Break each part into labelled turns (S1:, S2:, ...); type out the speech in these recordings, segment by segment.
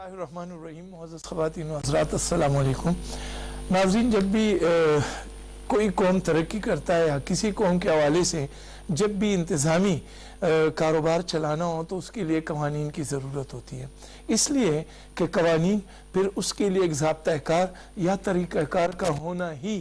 S1: बिस्मिल्लाहिर्रहमानिर्रहीम। मुअज़्ज़ज़ ख़वातीन व हज़रात, अस्सलामु अलैकुम। नाज़रीन, जब भी कोई कौम तरक्की करता है या किसी कौम के हवाले से जब भी इंतज़ामी कारोबार चलाना हो तो उसके लिए कवानीन की ज़रूरत होती है, इसलिए कि कवानीन फिर उसके लिए एक ज़ाब्ता-ए-कार या तरीक़ा-ए-कार का होना ही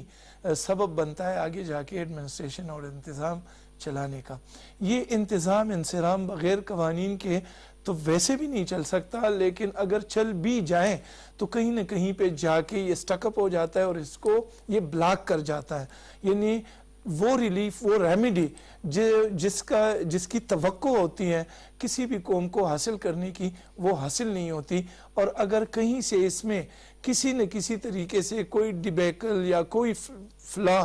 S1: सबब बनता है आगे जाके एडमिनिस्ट्रेशन और इंतज़ाम चलाने का। ये इंतज़ाम इंसराम बग़ैर कवानीन के तो वैसे भी नहीं चल सकता, लेकिन अगर चल भी जाए तो कहीं ना कहीं पे जाके ये स्टकअप हो जाता है और इसको ये ब्लॉक कर जाता है। यानी वो रिलीफ, वो रेमेडी जिसकी तवक्को होती है किसी भी कौम को हासिल करने की, वो हासिल नहीं होती। और अगर कहीं से इसमें किसी न किसी तरीके से कोई डिबेकल या कोई फ्ला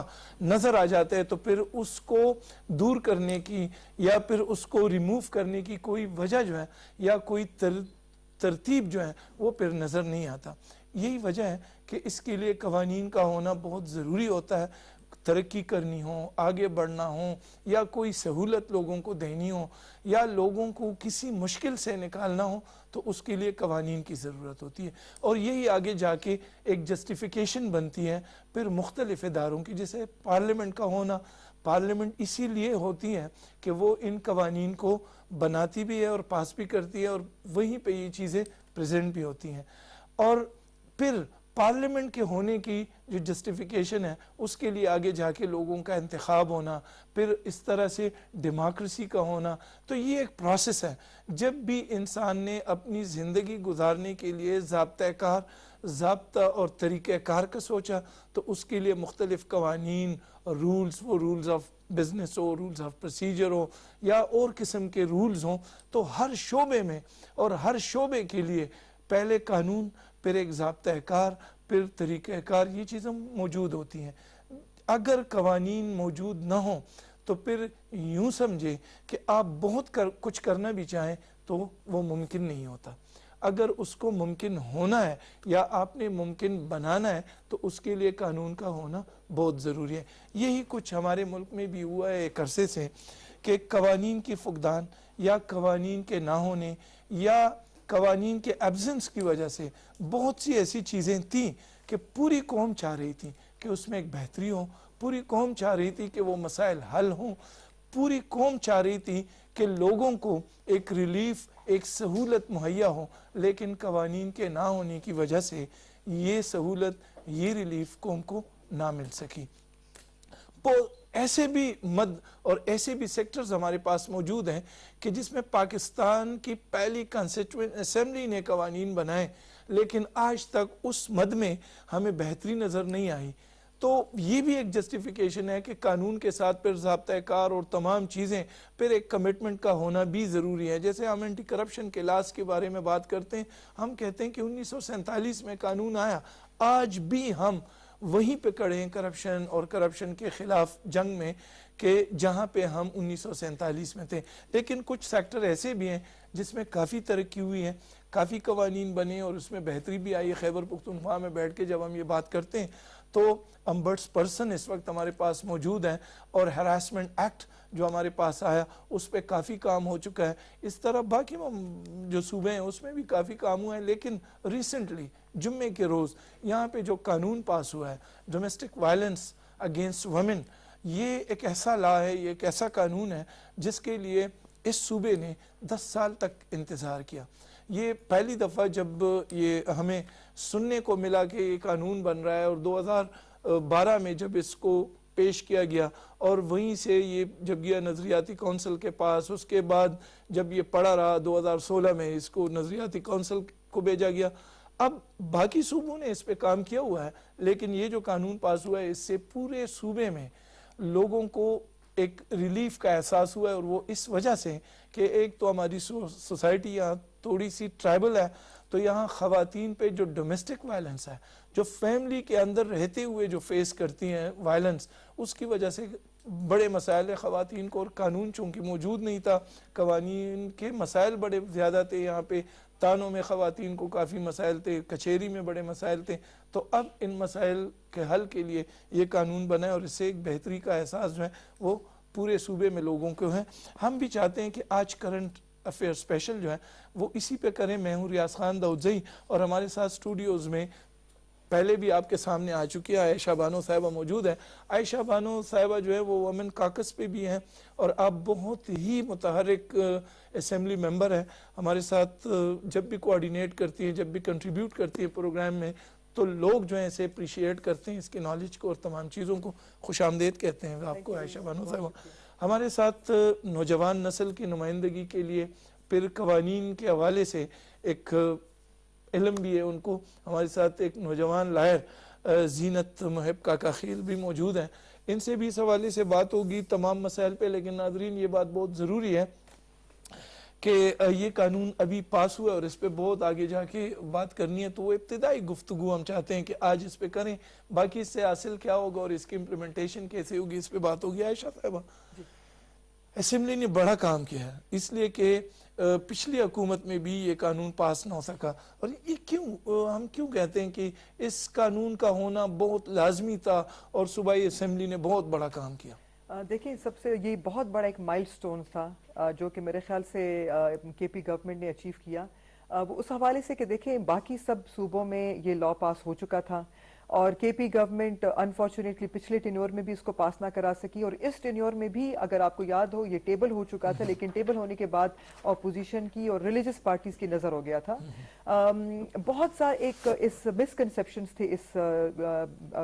S1: नज़र आ जाता है तो फिर उसको दूर करने की या फिर उसको रिमूव करने की कोई वजह जो है या कोई तरतीब जो है वो फिर नज़र नहीं आता। यही वजह है कि इसके लिए कवानीन का होना बहुत ज़रूरी होता है। तरक्की करनी हो, आगे बढ़ना हो या कोई सहूलत लोगों को देनी हो या लोगों को किसी मुश्किल से निकालना हो तो उसके लिए कवानीन की ज़रूरत होती है। और यही आगे जाके एक जस्टिफिकेशन बनती है फिर मुख्तलिफ इदारों की, जैसे पार्लियामेंट का होना। पार्लियामेंट इसीलिए होती है कि वो इन कवानीन को बनाती भी है और पास भी करती है और वहीं पर ये चीज़ें प्रेजेंट भी होती हैं। और फिर पार्लियामेंट के होने की जो जस्टिफिकेशन है उसके लिए आगे जाके लोगों का इंतखाब होना, फिर इस तरह से डेमोक्रेसी का होना, तो ये एक प्रोसेस है। जब भी इंसान ने अपनी ज़िंदगी गुजारने के लिए ज़ाब्ता और तरीक़ाकार का सोचा तो उसके लिए मुख्तलिफ कवानीन, रूल्स, वो रूल्स ऑफ बिजनेस हो, रूल्स ऑफ प्रोसीजर हो या और किस्म के रूल्स हों, तो हर शोबे में और हर शोबे के लिए पहले कानून, फिर एक ज़ाब्ता-ए-कार, फिर तरीक़ा-ए-कार, ये चीज़ें मौजूद होती हैं। अगर कवानीन मौजूद ना हो तो फिर यूँ समझे कि आप बहुत कुछ करना भी चाहें तो वो मुमकिन नहीं होता। अगर उसको मुमकिन होना है या आपने मुमकिन बनाना है तो उसके लिए कानून का होना बहुत ज़रूरी है। यही कुछ हमारे मुल्क में भी हुआ है एक अरसे से कि कवानीन की फुकदान या कवानीन के ना होने या कवानीन के एब्सेंस की वजह से बहुत सी ऐसी चीज़ें थीं कि पूरी कौम चाह रही थी कि उसमें एक बेहतरी हो, पूरी कौम चाह रही थी कि वो मसाइल हल हों, पूरी कौम चाह रही थी कि लोगों को एक रिलीफ, एक सहूलत मुहैया हो, लेकिन कवानीन के ना होने की वजह से ये सहूलत, ये रिलीफ कौम को ना मिल सकी। ऐसे भी मद और ऐसे भी सेक्टर्स हमारे पास मौजूद हैं कि जिसमें पाकिस्तान की पहली कॉन्स्टिट्यूएंट असेंबली ने कवानीन बनाए, लेकिन आज तक उस मद में हमें बेहतरी नज़र नहीं आई। तो ये भी एक जस्टिफिकेशन है कि कानून के साथ फिर ज़ाब्ता-ए-कार और तमाम चीज़ें, फिर एक कमिटमेंट का होना भी ज़रूरी है। जैसे हम एंटी करप्शन के लॉस के बारे में बात करते हैं, हम कहते हैं कि 1947 में कानून आया, आज भी हम वहीं पे खड़े हैं करप्शन और करप्शन के ख़िलाफ़ जंग में कि जहाँ पे हम 1947 में थे। लेकिन कुछ सेक्टर ऐसे भी हैं जिसमें काफ़ी तरक्की हुई है, काफ़ी कवानीन बने और उसमें बेहतरी भी आई है। खैबर पुख्तनख्वा में बैठ के जब हम ये बात करते हैं तो अम्बर्ट्स पर्सन इस वक्त हमारे पास मौजूद हैं और हरासमेंट एक्ट जो हमारे पास आया उस पर काफ़ी काम हो चुका है। इस तरह बाकी जो सूबे हैं उसमें भी काफ़ी काम हुआ है। लेकिन रिसेंटली जुम्मे के रोज़ यहाँ पे जो कानून पास हुआ है डोमेस्टिक वायलेंस अगेंस्ट वमेन, ये एक ऐसा लॉ है, ये एक ऐसा कानून है जिसके लिए इस सूबे ने 10 साल तक इंतज़ार किया। ये पहली दफ़ा जब ये हमें सुनने को मिला कि ये कानून बन रहा है और 2012 में जब इसको पेश किया गया और वहीं से ये जब गया नज़रियाती कौंसिल के पास, उसके बाद जब ये पड़ा रहा 2016 में इसको नज़रियाती कौंसिल को भेजा गया। अब बाकी सूबों ने इस पे काम किया हुआ है, लेकिन ये जो कानून पास हुआ है इससे पूरे सूबे में लोगों को एक रिलीफ का एहसास हुआ है। और वो इस वजह से कि एक तो हमारी सोसाइटी यहाँ थोड़ी सी ट्राइबल है, तो यहाँ ख़वातीन पे जो डोमेस्टिक वायलेंस है, जो फैमिली के अंदर रहते हुए जो फेस करती हैं वायलेंस, उसकी वजह से बड़े मसाइल ख़वातीन को, और कानून चूँकि मौजूद नहीं था, कवानीन के मसाइल बड़े ज़्यादा थे। यहाँ पे तानों में ख़वातीन को काफ़ी मसाइल थे, कचहरी में बड़े मसाइल थे। तो अब इन मसाइल के हल के लिए ये कानून बना है और इससे एक बेहतरी का एहसास जो है वो पूरे सूबे में लोगों को है। हम भी चाहते हैं कि आज करंट افیئر اسپیشل جو ہے وہ اسی پہ کریں. میں ہوں ریاض خان داؤدزئی اور ہمارے ساتھ اسٹوڈیوز میں پہلے بھی آپ کے سامنے آ چکی ہے عائشہ بانو صاحبہ موجود ہے. عائشہ بانو صاحبہ جو ہے وہ وومن کاکس پہ بھی ہیں اور آپ بہت ہی متحرک اسمبلی ممبر ہیں. ہمارے ساتھ جب بھی کوآرڈینیٹ کرتی ہیں, جب بھی کنٹریبیوٹ کرتی ہے پروگرام میں, تو لوگ جو ہیں اسے اپریشیٹ کرتے ہیں, اس کی نالج کو اور تمام چیزوں کو خوش آمدید کہتے ہیں آپ کو عائشہ بانو صاحبہ. ہمارے ساتھ نوجوان نسل کی نمائندگی کے لیے پھر قوانین کے حوالے سے ایک علم بھی ہے ان کو, ہمارے ساتھ ایک نوجوان لائر زینت محب کاکا خیل بھی موجود ہیں. ان سے بھی اس حوالے سے بات ہوگی تمام مسائل پہ. لیکن ناظرین یہ بات بہت ضروری ہے کہ یہ قانون ابھی پاس ہوا ہے اور اس پہ بہت آگے جا کے بات کرنی ہے, تو وہ ابتدائی گفتگو ہم چاہتے ہیں کہ آج اس پہ کریں. باقی اس سے حاصل کیا ہوگا اور اس کی امپلیمنٹیشن کیسے ہوگی اس پہ بات ہوگی. عائشہ صاحبہ, اسمبلی نے بڑا کام کیا ہے اس لیے کہ پچھلی حکومت میں بھی یہ قانون پاس نہ ہو سکا, اور یہ کیوں, ہم کیوں کہتے ہیں کہ اس قانون کا ہونا بہت لازمی تھا اور صوبائی اسمبلی نے بہت بڑا کام کیا؟
S2: دیکھیں, سب سے یہ بہت بڑا ایک مائل سٹون تھا جو کہ میرے خیال سے کے پی گورنمنٹ نے اچیو کیا. وہ اس حوالے سے کہ دیکھیں باقی سب صوبوں میں یہ لا پاس ہو چکا تھا اور کے پی گورنمنٹ انفارچونیٹلی پچھلے ٹینیور میں بھی اس کو پاس نہ کرا سکی, اور اس ٹینیور میں بھی اگر آپ کو یاد ہو یہ ٹیبل ہو چکا تھا, لیکن ٹیبل ہونے کے بعد اپوزیشن کی اور ریلیجس پارٹیز کی نظر ہو گیا تھا. بہت سا ایک اس مسکنسیپشنز تھے اس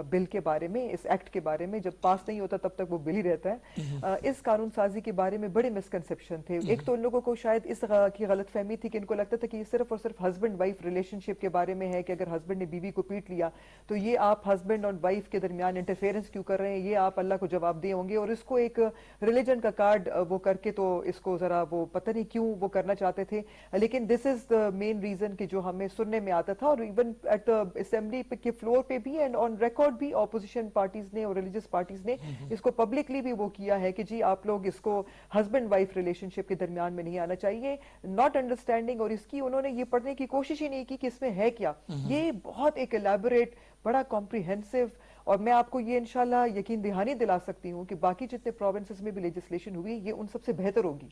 S2: بل کے بارے میں, اس ایکٹ کے بارے میں. جب پاس نہیں ہوتا تب تک وہ بل ہی رہتا ہے. اس قانون سازی کے بارے میں بڑے مسکنسیپشن تھے. ایک تو ان لوگوں کو شاید اس کی غلط فہمی تھی کہ ان کو لگتا تھا کہ یہ صرف اور صرف ہسبینڈ وائف ریلیشن شپ کے بارے میں ہے کہ اگر ہسبینڈ نے بیوی کو پیٹ لیا تو یہ آپ ہسبینڈ اور وائف کے درمیان انٹرفیئرنس کیوں کر رہے ہیں, یہ آپ اللہ کو جواب دے ہوں گے. اور اس کو ایک ریلیجن کا کارڈ وہ کر کے تو اس کو ذرا وہ پتہ نہیں کیوں وہ کرنا چاہتے تھے. لیکن دس از دا مین ریزن کہ جو ہمیں سننے میں آتا تھا, اور ایون ایٹ دا اسمبلی کے فلور پہ بھی اینڈ آن ریکارڈ بھی اپوزیشن پارٹیز نے اور ریلیجس پارٹیز نے اس کو پبلکلی بھی وہ کیا ہے کہ جی آپ لوگ اس کو ہسبینڈ وائف ریلیشن شپ کے درمیان میں نہیں آنا چاہیے, ناٹ انڈرسٹینڈنگ. اور اس کی انہوں نے یہ پڑھنے کی کوشش ہی نہیں کی کہ اس میں ہے کیا. یہ بہت ایک الیبوریٹ بڑا کمپریہنسو, اور میں آپ کو یہ انشاءاللہ یقین دہانی دلا سکتی ہوں کہ باقی جتنے پروونسز میں بھی لیجسلیشن ہوئی یہ ان سب سے بہتر ہوگی,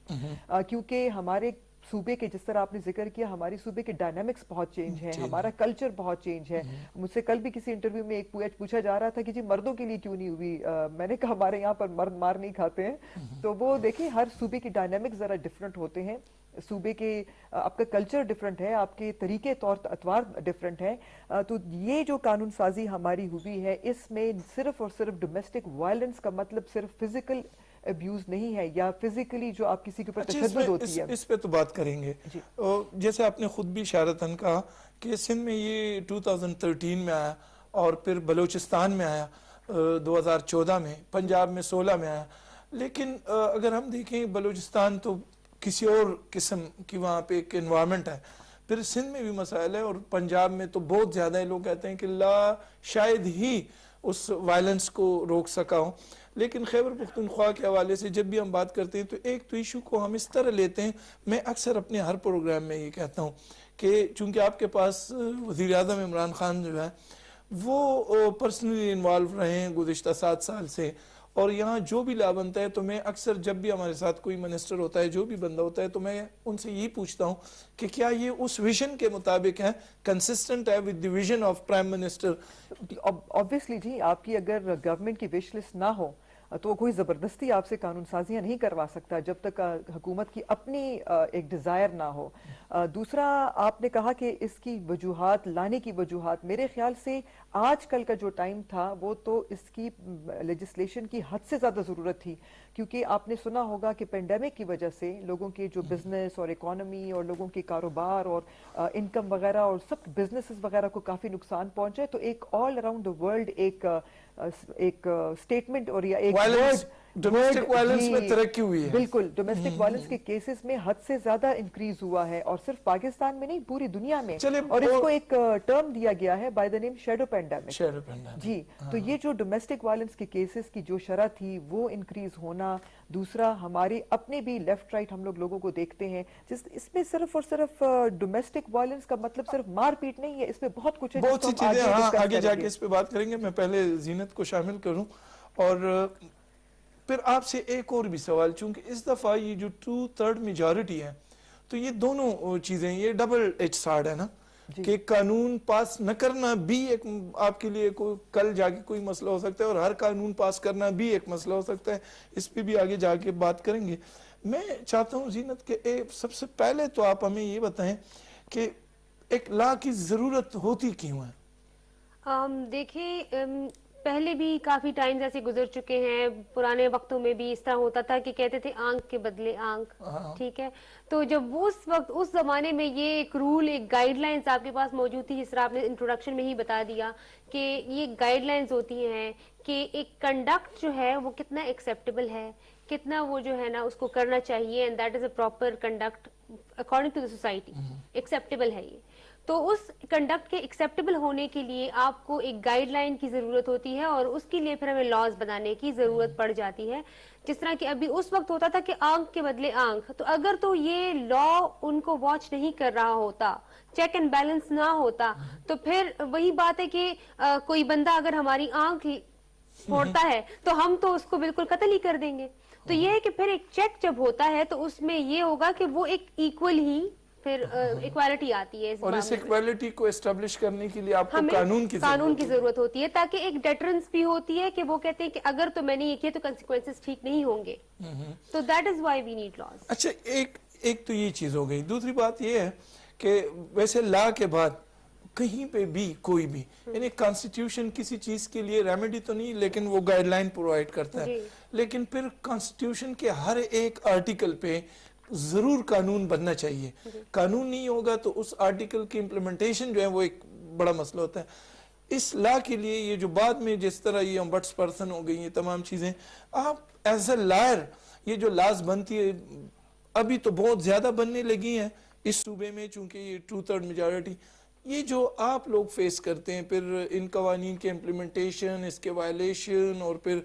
S2: کیونکہ ہمارے صوبے کے, جس طرح آپ نے ذکر کیا, ہماری صوبے کے ڈائنامکس بہت چینج ہے, ہمارا کلچر بہت چینج ہے. مجھ سے کل بھی کسی انٹرویو میں ایک پوچھا جا رہا تھا کہ جی مردوں کے لیے کیوں نہیں ہوئی. میں نے کہا ہمارے یہاں پر مرد مار نہیں کھاتے ہیں. تو وہ دیکھیں ہر صوبے کے ڈائنامکس ذرا ڈفرنٹ ہوتے ہیں, صوبے کے آپ کا کلچر ڈفرنٹ ہے, آپ کے طریقے طور اتوار ڈفرنٹ ہیں. تو یہ جو قانون سازی ہماری ہوئی ہے اس میں صرف اور صرف ڈومیسٹک وائلنس کا مطلب صرف فزیکل ابیوز نہیں ہے یا فزیکلی جو آپ کسی کے اوپر تشدد ہوتی ہے.
S1: اس پہ تو بات کریں گے. جیسے آپ نے خود بھی اشارتاً کہا کہ سندھ میں یہ 2013 میں آیا اور پھر بلوچستان میں آیا 2014 میں, پنجاب میں 16 میں آیا. لیکن اگر ہم دیکھیں بلوچستان تو کسی اور قسم کی وہاں پہ ایک انوائرمنٹ ہے, پھر سندھ میں بھی مسائل ہے, اور پنجاب میں تو بہت زیادہ ہے. لوگ کہتے ہیں کہ لا شاید ہی اس وائلنس کو روک سکا ہوں. لیکن خیبر پختونخوا کے حوالے سے جب بھی ہم بات کرتے ہیں تو ایک تو ایشو کو ہم اس طرح لیتے ہیں, میں اکثر اپنے ہر پروگرام میں یہ کہتا ہوں کہ چونکہ آپ کے پاس وزیر اعظم عمران خان جو ہے وہ پرسنلی انوالو رہے ہیں گزشتہ 7 سال سے, اور یہاں جو بھی لا بنتا ہے تو میں اکثر جب بھی ہمارے ساتھ کوئی منسٹر ہوتا ہے, جو بھی بندہ ہوتا ہے, تو میں ان سے یہی پوچھتا ہوں کہ کیا یہ اس ویژن کے مطابق ہے, کنسسٹنٹ ہے with the vision of prime minister.
S2: obviously جی آپ کی اگر گورنمنٹ کی وش لسٹ نہ ہو تو کوئی زبردستی آپ سے قانون سازیاں نہیں کروا سکتا جب تک حکومت کی اپنی ایک ڈیزائر نہ ہو. دوسرا آپ نے کہا کہ اس کی وجوہات لانے کی وجوہات, میرے خیال سے آج کل کا جو ٹائم تھا وہ تو اس کی لیجسلیشن کی حد سے زیادہ ضرورت تھی, کیونکہ آپ نے سنا ہوگا کہ پینڈیمک کی وجہ سے لوگوں کے جو بزنس اور اکانومی اور لوگوں کے کاروبار اور انکم وغیرہ اور سب بزنسز وغیرہ کو کافی نقصان پہنچا ہے. تو ایک آل اراؤنڈ دا ورلڈ ایک اسٹیٹمنٹ اور یا ایک
S1: ڈومیسٹک وائلنس میں ترقی ہوئی ہے.
S2: بالکل, ڈومیسٹک وائلنس کے کیسز میں حد سے زیادہ انکریز ہوا ہے, اور صرف پاکستان میں نہیں پوری دنیا میں. اور اس کو ایک ٹرم دیا گیا ہے by the name shadow pandemic. جی, تو یہ جو ڈومیسٹک وائلنس کے کیسز کی جو شرح تھی وہ انکریز ہونا. دوسرا ہمارے اپنے بھی لیفٹ رائٹ ہم لوگوں کو دیکھتے ہیں اس میں صرف اور صرف ڈومیسٹک وائلنس کا مطلب صرف مار پیٹ نہیں ہے, اس میں بہت کچھ ہے,
S1: بہت سی چیزیں آگے جا کے اس پہ بات کریں گے. میں پہلے زینت کو شامل کروں اور پھر آپ سے ایک اور بھی سوال, چونکہ اس دفعہ یہ جو 2/3 میجارٹی ہے تو یہ دونوں چیزیں یہ ڈبل ایج سارڈ ہے نا کہ قانون پاس نہ کرنا بھی ایک آپ کے لیے کل جا کے کوئی مسئلہ ہو سکتا ہے اور ہر قانون پاس کرنا بھی ایک مسئلہ ہو سکتا ہے. اس پہ بھی آگے جا کے بات کریں گے. میں چاہتا ہوں زینت کہ سب سے پہلے تو آپ ہمیں یہ بتائیں کہ ایک لا کی ضرورت ہوتی کیوں ہے؟
S3: دیکھیں پہلے بھی کافی ٹائمز ایسے گزر چکے ہیں, پرانے وقتوں میں بھی اس طرح ہوتا تھا کہ کہتے تھے آنکھ کے بدلے آنکھ, ٹھیک ہے. تو جب اس وقت اس زمانے میں یہ ایک رول, ایک گائیڈ لائنز آپ کے پاس موجود تھی, جس طرح آپ نے انٹروڈکشن میں ہی بتا دیا کہ یہ گائیڈ لائنز ہوتی ہیں کہ ایک کنڈکٹ جو ہے وہ کتنا ایکسیپٹیبل ہے, کتنا وہ جو ہے نا اس کو کرنا چاہیے, and that is a proper conduct according to the society, acceptable ہے یہ. تو اس کنڈکٹ کے ایکسیپٹیبل ہونے کے لیے آپ کو ایک گائیڈ لائن کی ضرورت ہوتی ہے, اور اس کے لیے پھر ہمیں لاز بنانے کی ضرورت پڑ جاتی ہے. جس طرح کہ ابھی اس وقت ہوتا تھا کہ آنکھ کے بدلے آنکھ, تو اگر تو یہ لا ان کو واچ نہیں کر رہا ہوتا, چیک اینڈ بیلنس نہ ہوتا, تو پھر وہی بات ہے کہ کوئی بندہ اگر ہماری آنکھ پھوڑتا ہے تو ہم تو اس کو بالکل قتل ہی کر دیں گے. تو یہ ہے کہ پھر ایک چیک جب ہوتا ہے تو اس میں یہ ہوگا کہ وہ ایک ایکول ہی پھر ایکوالٹی آتی ہے,
S1: اور اس ایکوالٹی کو اسٹیبلش کرنے کے لیے آپ کو قانون کی
S3: ضرورت ہوتی ہے, تاکہ ایک ڈیٹرنس بھی ہوتی ہے کہ وہ کہتے ہیں کہ اگر تو میں نے یہ کیا تو کنسیکوینسز ٹھیک نہیں ہوں گے. تو that is why we need laws.
S1: اچھا, ایک تو یہ چیز ہو گئی. دوسری بات یہ ہے کہ ویسے لا کے بعد کہیں پہ بھی کوئی بھی یعنی کانسٹیٹیوشن کسی چیز کے لیے ریمیڈی تو نہیں, لیکن وہ گائیڈ لائن پرووائڈ کرتا ہے, لیکن پھر کانسٹیٹیوشن کے ہر ایک آرٹیکل پہ ضرور قانون بننا چاہیے. قانون نہیں ہوگا تو اس آرٹیکل کی امپلیمنٹیشن جو ہے وہ ایک بڑا مسئلہ ہوتا ہے. اس لا کے لیے یہ جو بعد میں جس طرح یہ امبٹس پرسن ہو گئی, یہ تمام چیزیں, آپ ایز اے لائر یہ جو لاز بنتی ہے ابھی تو بہت زیادہ بننے لگی ہیں اس صوبے میں, چونکہ یہ 2/3 میجارٹی, یہ جو آپ لوگ فیس کرتے ہیں پھر ان قوانین کے امپلیمنٹیشن, اس کے وائلیشن, اور پھر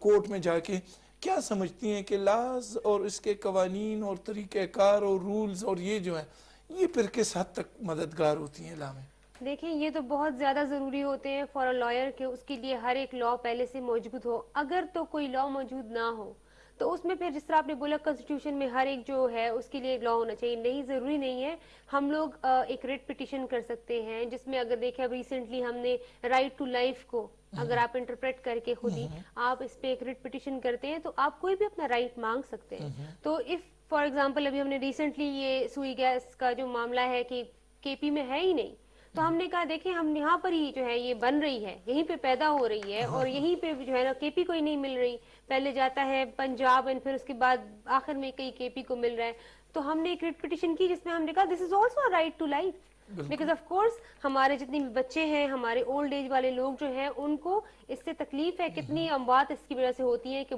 S1: کورٹ میں جا کے, کیا سمجھتی ہیں کہ لاز اور اس کے قوانین اور طریقہ کار اور رولز اور یہ جو ہیں یہ پھر کس حد تک مددگار ہوتی ہیں لا میں؟
S3: دیکھیں یہ تو بہت زیادہ ضروری ہوتے ہیں فار اے لائر کہ اس کے لیے ہر ایک لا پہلے سے موجود ہو. اگر تو کوئی لا موجود نہ ہو تو اس میں پھر جس طرح آپ نے بولا کنسٹیٹیوشن میں ہر ایک جو ہے اس کے لیے لا ہونا چاہیے, نہیں, ضروری نہیں ہے. ہم لوگ ایک ریٹ پٹیشن کر سکتے ہیں, جس میں اگر دیکھیں اب ریسنٹلی ہم نے رائٹ ٹو لائف کو اگر آپ انٹرپریٹ کر کے خود ہی آپ اس پہ ایک ریٹ پٹیشن کرتے ہیں تو آپ کوئی بھی اپنا رائٹ مانگ سکتے ہیں. تو اف فار ایگزامپل ابھی ہم نے ریسنٹلی یہ سوئی گیس کا جو معاملہ ہے کہ کے پی میں ہے ہی نہیں, تو ہم نے کہا دیکھیں ہم یہاں پر ہی جو ہے یہ بن رہی ہے, یہیں پہ پیدا ہو رہی ہے, اور یہیں پہ جو ہے نا کے پی کوئی نہیں مل رہی, پہلے جاتا ہے پنجاب اینڈ پھر اس کے بعد آخر میں کئی کے پی کو مل رہا ہے. تو ہم نے ایک ریٹ پٹیشن کی جس میں ہم نے کہا this is also a right to life, because of course ہمارے جتنے بھی بچے ہیں, ہمارے اولڈ ایج والے لوگ جو ہیں, ان کو اس سے تکلیف ہے, کتنی اموات اس کی وجہ سے ہوتی ہیں کہ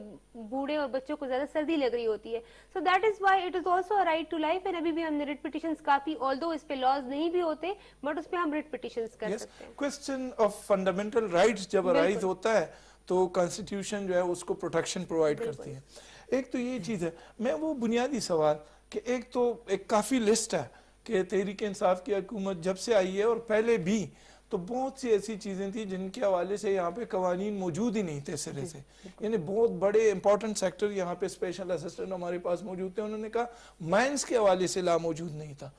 S3: بوڑھے اور بچوں کو زیادہ سردی لگ رہی ہوتی ہے. So that is why it is also a right to life. And ابھی بھی ہم نے ریٹ پٹیشنز کافی, آلدو اس پہ لاز نہیں بھی ہوتے, بٹ اس پہ ہم ریٹ پٹیشنز کر سکتے ہیں.
S1: کوسچن آف فنڈامنٹل رائٹس جب ارائز ہوتا ہے تو کانسٹیٹیوشن جو ہے اس کو پروٹیکشن پرووائڈ کرتی ہے. ایک تو یہ چیز ہے. میں وہ بنیادی سوال کہ ایک تو ایک کافی لسٹ ہے کہ تحریک انصاف کی حکومت جب سے آئی ہے اور پہلے بھی تو بہت سی ایسی چیزیں تھیں جن کے حوالے سے یہاں پہ قوانین موجود ہی نہیں تھے سرے سے, یعنی بہت بڑے امپورٹنٹ سیکٹر یہاں پہ اسپیشل اسسٹنٹ ہمارے پاس موجود تھے, انہوں نے کہا مائنس کے حوالے سے لا موجود نہیں تھا.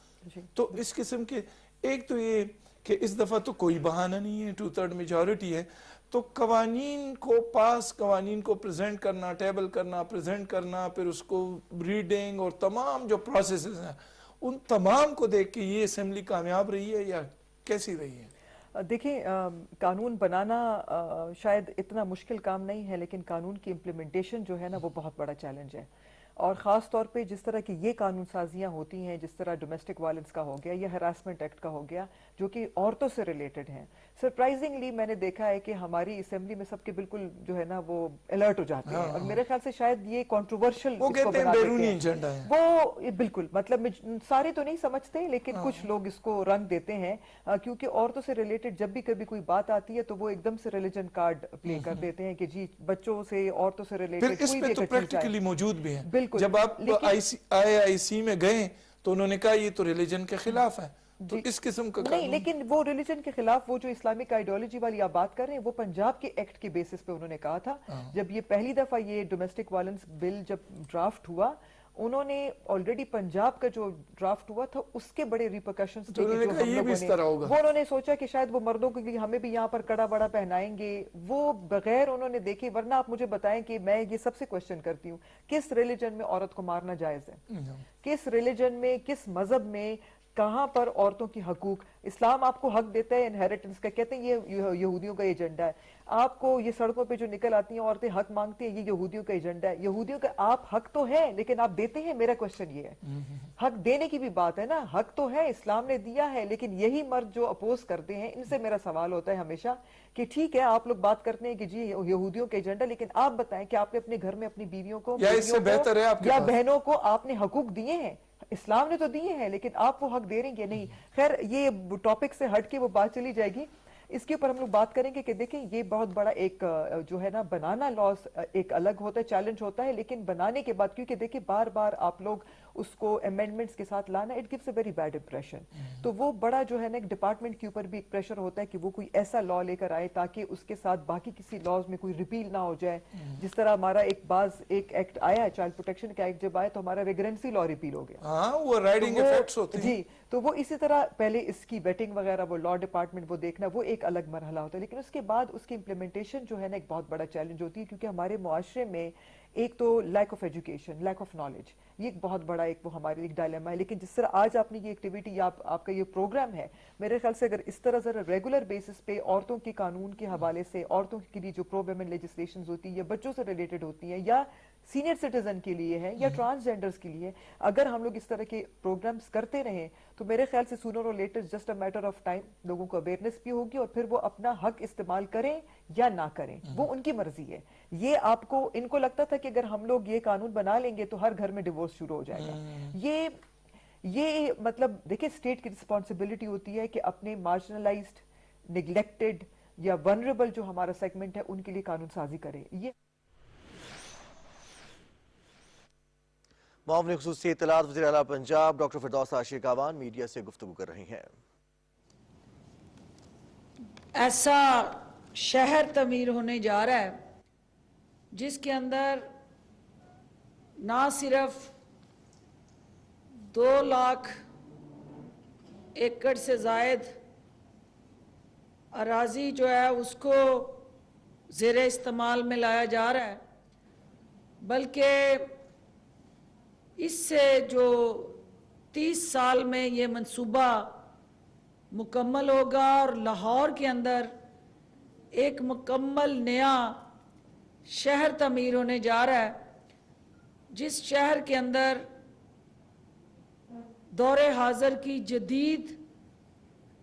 S1: تو اس قسم کے ایک تو یہ کہ اس دفعہ تو کوئی بہانہ نہیں ہے, 2/3 میجارٹی ہے, تو قوانین کو پاس, قوانین کو پریزنٹ کرنا, ٹیبل کرنا, پریزنٹ کرنا, پھر اس کو ریڈنگ اور تمام جو پروسیسز ہیں ان تمام کو دیکھ کے یہ اسمبلی کامیاب رہی ہے یا کیسی رہی ہے؟
S2: دیکھیں قانون بنانا شاید اتنا مشکل کام نہیں ہے, لیکن قانون کی امپلیمنٹیشن جو ہے نا وہ بہت بڑا چیلنج ہے. اور خاص طور پہ جس طرح کی یہ قانون سازیاں ہوتی ہیں, جس طرح ڈومیسٹک وائلنس کا ہو گیا یا ہراسمنٹ ایکٹ کا ہو گیا جو کہ عورتوں سے ریلیٹڈ ہیں, سرپرائزنگلی میں نے دیکھا ہے کہ ہماری اسمبلی میں سب کے بالکل جو ہے نا وہ الرٹ ہو جاتے ہیں, اور میرے خیال سے شاید یہ کنٹروورشل
S1: وہ کہتے ہیں بیرونی ایجنڈا ہے.
S2: وہ بالکل مطلب سارے تو نہیں سمجھتے, لیکن کچھ لوگ اس کو رنگ دیتے ہیں, کیونکہ عورتوں سے ریلیٹڈ جب بھی کبھی کوئی بات آتی ہے تو وہ ایک دم سے ریلیجن کارڈ پلے کر دیتے ہیں کہ جی بچوں سے, عورتوں سے ریلیٹڈ
S1: پھر اس پہ تو پریکٹیکلی موجود بھی ہیں. جب آپ آئی سی میں گئے تو انہوں نے کہا یہ تو ریلیجن کے خلاف ہے, تو اس قسم کا
S2: نہیں, لیکن وہ ریلیجن کے خلاف وہ جو اسلامک آئیڈیالوجی والی آپ بات کر رہے ہیں وہ پنجاب کے ایکٹ کے بیسس پہ انہوں نے کہا تھا. جب یہ پہلی دفعہ یہ ڈومیسٹک وائلنس بل جب ڈرافٹ ہوا انہوں نے آلریڈی پنجاب کا جو ڈرافٹ ہوا تھا اس کے بڑے ریپرکشنز تھے
S1: انہوں نے کہا یہ بھی اس طرح ہوگا.
S2: وہ انہوں نے سوچا کہ شاید وہ مردوں کے لیے ہمیں بھی یہاں پر کڑا بڑا پہنائیں گے, وہ بغیر انہوں نے دیکھے. ورنہ آپ مجھے بتائیں کہ میں یہ سب سے کوشچن کرتی ہوں, کس ریلیجن میں عورت کو مارنا جائز ہے؟ کس ریلیجن میں, کس مذہب میں, کہاں پر عورتوں کی حقوق؟ اسلام آپ کو حق دیتا ہے انہیریٹنس کا, کہتے ہیں یہ یہودیوں کا ایجنڈا ہے. آپ کو یہ سڑکوں پہ جو نکل آتی ہیں عورتیں حق مانگتی ہیں, یہ یہودیوں کا ایجنڈا ہے. یہودیوں کا آپ حق تو ہے لیکن آپ دیتے ہیں؟ میرا کوشچن یہ ہے. حق دینے کی بھی بات ہے نا, حق تو ہے, اسلام نے دیا ہے, لیکن یہی مرد جو اپوز کرتے ہیں ان سے میرا سوال ہوتا ہے ہمیشہ کہ ٹھیک ہے آپ لوگ بات کرتے ہیں کہ جی یہودیوں کا ایجنڈا, لیکن آپ بتائیں کہ آپ نے اپنے گھر میں اپنی بیویوں کو
S1: یا اس سے بہتر ہے آپ کے
S2: یا
S1: پاس
S2: بہنوں کو آپ نے حقوق دیے ہیں؟ اسلام نے تو دیے ہیں, لیکن آپ وہ حق دے رہے ہیں کہ نہیں؟ خیر یہ ٹاپک سے ہٹ کے وہ بات چلی جائے گی. اس کے اوپر ہم لوگ بات کریں گے کہ دیکھیں یہ بہت بڑا ایک جو ہے نا بنانا لاس ایک الگ ہوتا ہے, چیلنج ہوتا ہے, لیکن بنانے کے بعد کیونکہ دیکھیں بار بار آپ لوگ اس کو امینڈمنٹس کے ساتھ لانا, it gives a very bad impression. تو وہ بڑا جو ہے نا ایک ڈپارٹمنٹ کے اوپر بھی ایک پریشر ہوتا ہے کہ وہ کوئی ایسا لا لے کر آئے تاکہ اس کے ساتھ باقی کسی لاز میں کوئی ریپیل نہ ہو جائے. جس طرح ہمارا ایک ایکٹ آیا ہے, چائلڈ پروٹیکشن کا ایکٹ جب آیا تو ہمارا ویگرنسی لا ریپیل ہو گیا.
S1: ہاں وہ رائڈنگ ایفیکٹس ہوتے ہیں.
S2: جی, تو وہ اسی طرح پہلے اس کی ویٹنگ وغیرہ وہ لا ڈپارٹمنٹ وہ دیکھنا وہ ایک الگ مرحلہ ہوتا ہے, لیکن اس کے بعد اس کی امپلیمنٹیشن جو ہے نا ایک بہت بڑا چیلنج ہوتی ہے, کیونکہ ہمارے معاشرے میں ایک تو lack of education, lack of knowledge, یہ ایک بہت بڑا ایک وہ ہمارے ایک ڈائلیما ہے. لیکن جس طرح آج آپ نے یہ ایکٹیویٹی آپ کا یہ پروگرام ہے, میرے خیال سے اگر اس طرح ذرا ریگولر بیسس پہ عورتوں کے قانون کے حوالے سے, عورتوں کے لیے جو پرو ویمن لیجسلیشنز ہوتی ہیں یا بچوں سے ریلیٹڈ ہوتی ہیں یا سینئر سٹیزن کے لیے ہے یا ٹرانسجینڈرز کے لیے, اگر ہم لوگ اس طرح کے پروگرامز کرتے رہیں تو میرے خیال سے سونر اور later just a matter of time لوگوں کو اویئرنیس بھی ہوگی, اور پھر وہ اپنا حق استعمال کریں یا نہ کریں وہ ان کی مرضی ہے. یہ آپ کو ان کو لگتا تھا کہ اگر ہم لوگ یہ قانون بنا لیں گے تو ہر گھر میں ڈیورس شروع ہو جائے گا. یہ مطلب دیکھیں اسٹیٹ کی رسپانسبلٹی ہوتی ہے کہ اپنے مارجنلائزڈ, نیگلیکٹڈ یا ونریبل جو ہمارا سیگمنٹ ہے ان کے لیے قانون سازی کرے. یہ
S4: معاون خصوصی اطلاعات وزیر اعلیٰ پنجاب ڈاکٹر فردوس عاشق اعوان میڈیا سے گفتگو کر رہی ہیں.
S5: ایسا شہر تعمیر ہونے جا رہا ہے جس کے اندر نہ صرف 2 لاکھ ایکڑ سے زائد اراضی جو ہے اس کو زیر استعمال میں لایا جا رہا ہے, بلکہ اس سے جو 30 سال میں یہ منصوبہ مکمل ہوگا اور لاہور کے اندر ایک مکمل نیا شہر تعمیر ہونے جا رہا ہے, جس شہر کے اندر دور حاضر کی جدید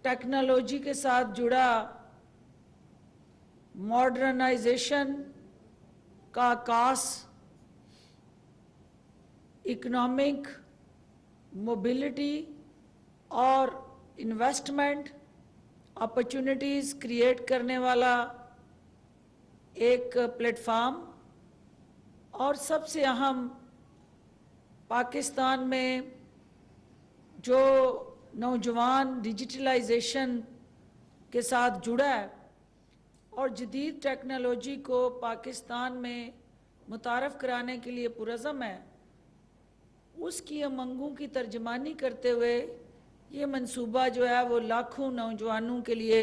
S5: ٹیکنالوجی کے ساتھ جڑا ماڈرنائزیشن کا عکاس, اکنامک موبلٹی اور انویسٹمنٹ اپرچونٹیز کریٹ کرنے والا ایک پلیٹ فارم, اور سب سے اہم پاکستان میں جو نوجوان ڈیجیٹلائزیشن کے ساتھ جڑا ہے اور جدید ٹیکنالوجی کو پاکستان میں متعارف کرانے کے لیے پرعزم ہے, اس کی امنگوں کی ترجمانی کرتے ہوئے یہ منصوبہ جو ہے وہ لاکھوں نوجوانوں کے لیے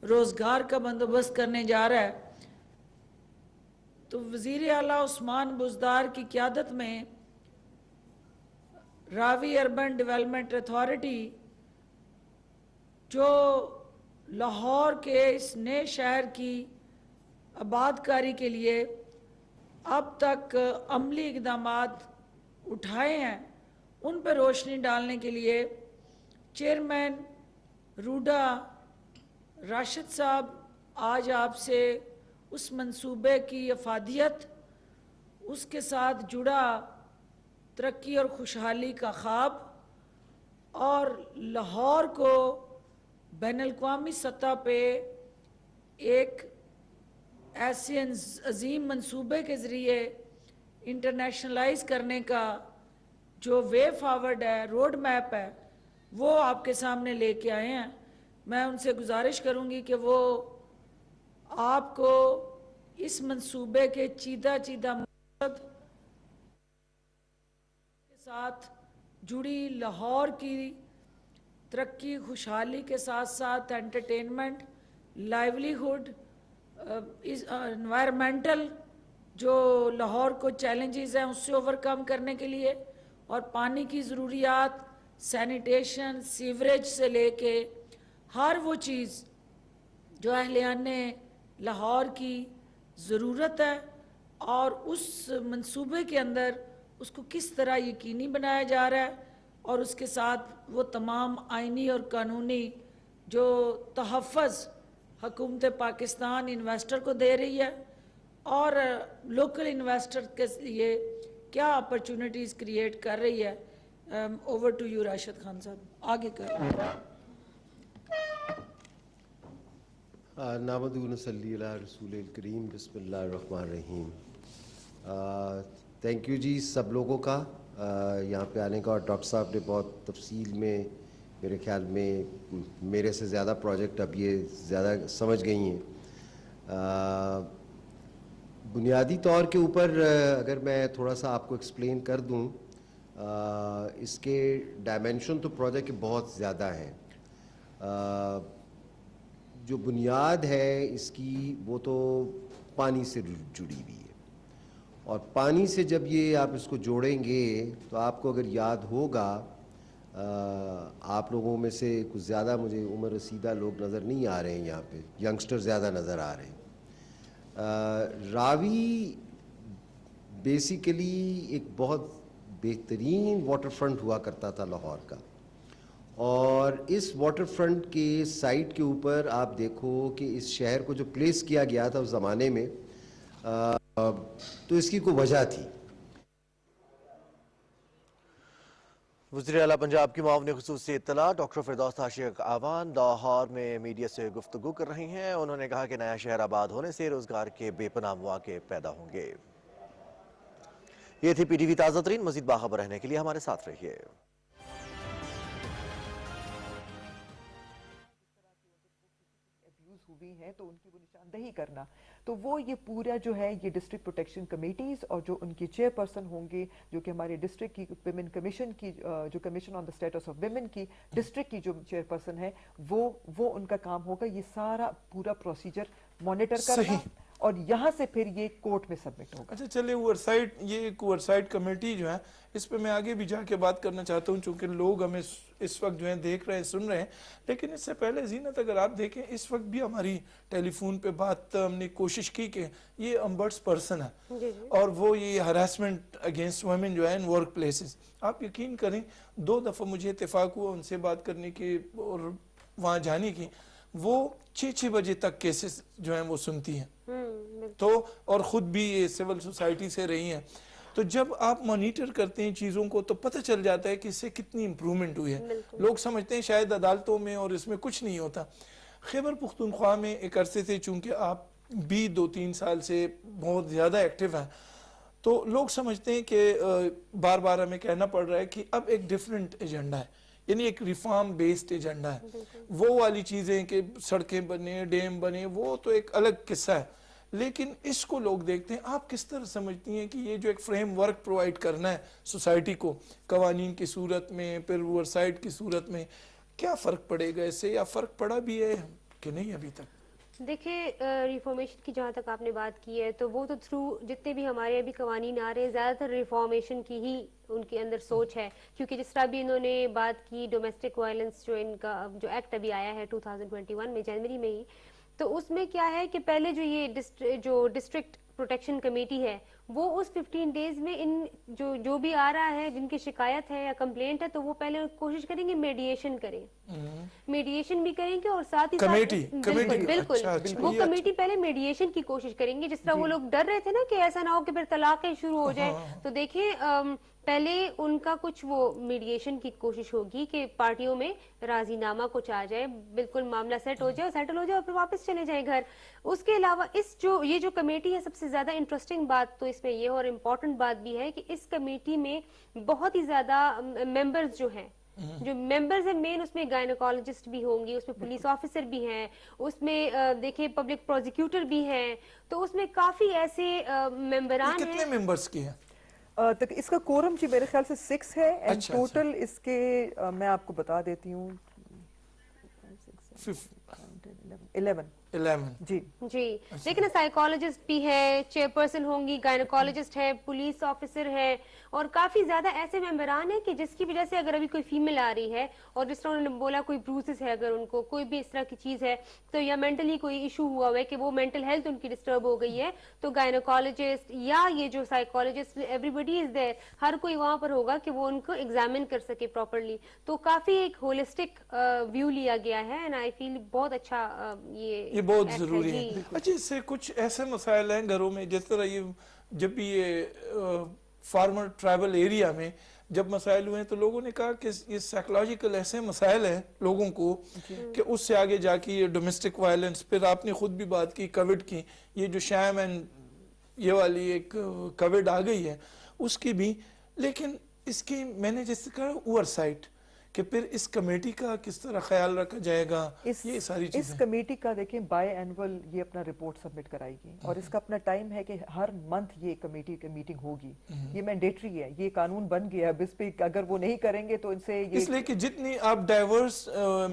S5: روزگار کا بندوبست کرنے جا رہا ہے. تو وزیر اعلیٰ عثمان بزدار کی قیادت میں راوی اربن ڈیولپمنٹ اتھارٹی جو لاہور کے اس نئے شہر کی آباد کاری کے لیے اب تک عملی اقدامات اٹھائے ہیں, ان پر روشنی ڈالنے کے لیے چیئرمین روڈا راشد صاحب آج آپ سے اس منصوبے کی افادیت, اس کے ساتھ جڑا ترقی اور خوشحالی کا خواب اور لاہور کو بین الاقوامی سطح پہ ایک ایسے عظیم منصوبے کے ذریعے انٹرنیشنلائز کرنے کا جو وے فارورڈ ہے, روڈ میپ ہے, وہ آپ کے سامنے لے کے آئے ہیں. میں ان سے گزارش کروں گی کہ وہ آپ کو اس منصوبے کے چیدہ مقصد साथ जुड़ी लाहौर की तरक्की खुशहाली के साथ साथ एंटरटेनमेंट, लाइवलीहुड, इन्वायरमेंटल जो लाहौर को चैलेंजेस हैं उससे ओवरकम करने के लिए, और पानी की ज़रूरियात, सैनिटेशन, सीवरेज से लेके हर वो चीज़ जो अहलियाने लाहौर की ज़रूरत है, और उस मंसूबे के अंदर उसको किस तरह यकीनी बनाया जा रहा है, और उसके साथ वो तमाम आइनी और कानूनी जो तहफ़्फ़ुज़ हुकूमत पाकिस्तान इन्वेस्टर को दे रही है, और लोकल इन्वेस्टर के लिए क्या अपॉर्चुनिटीज़ क्रिएट कर रही है। Over to you Rashid Khan साहब, आगे कर।
S6: नामदून सल्ली अला रसूल करीम, बिस्मिल्लाहिर्रहमानिर्रहीम। थैंक यू जी सब लोगों का यहाँ पे आने का, और डॉक्टर साहब ने बहुत तफसील में मेरे ख्याल में मेरे से ज़्यादा प्रोजेक्ट अब ये ज़्यादा समझ गई हैं। बुनियादी तौर के ऊपर अगर मैं थोड़ा सा आपको एक्सप्लेन कर दूँ, इसके डायमेंशन तो प्रोजेक्ट के बहुत ज़्यादा हैं। जो बुनियाद है इसकी वो तो पानी से जुड़ी हुई है, और पानी से जब ये आप इसको जोड़ेंगे तो आपको अगर याद होगा, आप लोगों में से कुछ ज़्यादा मुझे उम्र रसीदा लोग नज़र नहीं आ रहे हैं, यहाँ पे यंगस्टर ज़्यादा नज़र आ रहे हैं। रावी बेसिकली एक बहुत बेहतरीन वाटर फ्रंट हुआ करता था लाहौर का, और इस वाटर फ्रंट के साइट के ऊपर आप देखो कि इस शहर को जो प्लेस किया गया था उस ज़माने में, तो इसकी कोई वजह थी।
S4: वज़ीर आला पंजाब की मामले खुसूसी इत्तला डॉक्टर फिरदौस आशिक आवान लाहौर में मीडिया से गुफ्तगू कर रही हैं। उन्होंने कहा कि नया शहर आबाद होने से रोजगार के बेपनाह मौके पैदा होंगे। ये थी PTV ताज़ा तरीन। मज़ीद बाखबर रहने के लिए हमारे साथ रहिए।
S2: हुई हैं तो उनकी वो निशानदही करना, तो वो ये पूरा जो है ये डिस्ट्रिक्ट प्रोटेक्शन कमेटीज और जो उनकी चेयरपर्सन होंगे, जो कि हमारे डिस्ट्रिक्ट की विमेन कमीशन की जो commission on the status of women की डिस्ट्रिक्ट की जो चेयरपर्सन है, वो उनका काम होगा ये सारा पूरा प्रोसीजर मॉनिटर करना, और यहाँ से फिर ये कोर्ट में सबमिट होगा।
S1: अच्छा चले, ओवरसाइट, ये एक ओवरसाइट कमेटी जो है इस पे मैं आगे भी जाके बात करना चाहता हूँ, चूंकि लोग हमें इस वक्त जो है देख रहे हैं, सुन रहे हैं। लेकिन इससे पहले जीनत, अगर आप देखें इस वक्त भी हमारी टेलीफोन पे बात हमने कोशिश की कि ये अम्बर्ट्स पर्सन है और वो ये हरासमेंट अगेंस्ट वुमेन जो है इन वर्क प्लेसेस, आप यकीन करें 2 दफ़ा मुझे इत्तेफाक हुआ उनसे बात करने की और वहाँ जाने की। वो 6-6 बजे तक केसेस जो हैं वो सुनती हैं, तो और ख़ुद भी ये सिविल सोसाइटी से रही हैं। तो जब आप मॉनिटर करते हैं चीज़ों को तो पता चल जाता है कि इससे कितनी इम्प्रूवमेंट हुई है। लोग समझते हैं शायद अदालतों में और इसमें कुछ नहीं होता। खैबर पुख्तूनख्वा में एक अरसे से चूँकि आप भी 2-3 साल से बहुत ज़्यादा एक्टिव हैं, तो लोग समझते हैं कि बार बार हमें कहना पड़ रहा है कि अब एक डिफरेंट एजेंडा है, यानी एक रिफॉर्म बेस्ड एजेंडा है। वो वाली चीज़ें कि सड़कें बने, डैम बने, वो तो एक अलग किस्सा है, लेकिन इसको लोग देखते हैं। आप किस तरह समझती हैं कि ये जो एक फ्रेम वर्क प्रोवाइड करना है सोसाइटी को कवानीन की सूरत में, फिर ओवरसाइट की सूरत में, क्या फ़र्क पड़ेगा इससे, या फ़र्क पड़ा भी है कि नहीं अभी तक?
S3: देखिए, रिफॉर्मेशन की जहाँ तक आपने बात की है तो वो तो थ्रू जितने भी हमारे अभी कवानीन आ रहे हैं ज़्यादातर रिफॉर्मेशन की ही उनके अंदर सोच है, क्योंकि जिस तरह भी इन्होंने बात की डोमेस्टिक वायलेंस जो इनका जो एक्ट अभी आया है 2021 में जनवरी में ही, तो उसमें क्या है कि पहले जो ये डिस्ट्रिक्ट प्रोटेक्शन कमेटी है वो उस 15 डेज में इन जो भी आ रहा है, जिनकी शिकायत है या कंप्लेंट है, तो वो पहले कोशिश करेंगे मीडिएशन करें, मीडिएशन भी करेंगे और साथ ही
S1: कमेटी
S3: बिल्कुल
S1: अच्छा,
S3: वो कमेटी पहले मीडिएशन की कोशिश करेंगे। जिस तरह वो लोग डर रहे थे ना कि ऐसा ना हो कि फिर तलाकें शुरू हो जाए, तो देखिए पहले उनका कुछ वो मीडिएशन की कोशिश होगी कि पार्टियों में राजीनामा कुछ आ जाए, बिल्कुल मामला सेट हो जाए, सेटल हो जाए और फिर वापस चले जाए घर। उसके अलावा ये जो कमेटी है, सबसे ज्यादा इंटरेस्टिंग बात तो इसमें ये और इम्पोर्टेंट बात भी है कि इस कमेटी में बहुत ही ज्यादा मेंबर्स जो हैं, जो मेंबर्स हैं मेन, उसमें गायनोकोलॉजिस्ट भी होंगी, उसमें पुलिस ऑफिसर भी हैं, उसमें देखिए पब्लिक प्रोसिक्यूटर भी हैं, तो उसमें काफी ऐसे मेंबरान हैं।
S1: कितने मेंबर्स की हैं?
S2: तक इसका कोरम जी मेरे ख्याल से 6 है एंड
S1: अच्छा,
S2: टोटल इसके मैं आपको बता देती हूँ 11
S1: 11
S2: जी
S3: जी, लेकिन साइकोलॉजिस्ट भी है, चेयरपर्सन होंगी, गायनोकोलॉजिस्ट है, पुलिस ऑफिसर है और काफी ज्यादा ऐसे मेंबरान है कि जिसकी वजह से अगर अभी कोई फीमेल आ रही है और जिस तरह उन्होंने बोला कोई ब्रूसेस है, अगर उनको कोई भी इस तरह की चीज है तो या मेंटली कोई इशू हुआ हुआ है कि वो मेंटल हेल्थ उनकी डिस्टर्ब हो गई है, तो गायनोकोलॉजिस्ट या ये जो साइकोलॉजिस्ट एवरीबडी इज देयर, हर कोई वहां पर होगा कि वो उनको एग्जामिन कर सके प्रॉपरली। तो काफी एक होलिस्टिक व्यू लिया गया है एंड आई फील बहुत अच्छा
S1: ये बहुत
S3: act
S1: जरूरी है।
S3: जी।
S1: अच्छा, इससे कुछ ऐसे मसाइल हैं घरों में, जिस तरह ये जब भी ये फार्मर ट्राइबल एरिया में जब मसाइल हुए हैं तो लोगों ने कहा कि ये साइकोलॉजिकल ऐसे मसाइल हैं लोगों को कि उससे आगे जाके ये डोमेस्टिक वायलेंस, फिर आपने खुद भी बात की कोविड की, ये जो शैम एंड ये वाली एक कोविड आ गई है उसकी भी, लेकिन इसकी मैंने जैसे कहा ओवरसाइट कि फिर इस कमेटी का किस तरह ख्याल रखा जाएगा, ये सारी
S2: इस
S1: चीजें।
S2: कमेटी का देखिए बाय एनुअल ये अपना रिपोर्ट सबमिट कराएगी और इसका अपना टाइम है कि हर मंथ ये कमेटी की मीटिंग होगी, ये मैंडेटरी है, ये कानून बन गया है। इस पे अगर वो नहीं करेंगे तो इनसे ये
S1: इसलिए कि जितनी आप डाइवर्स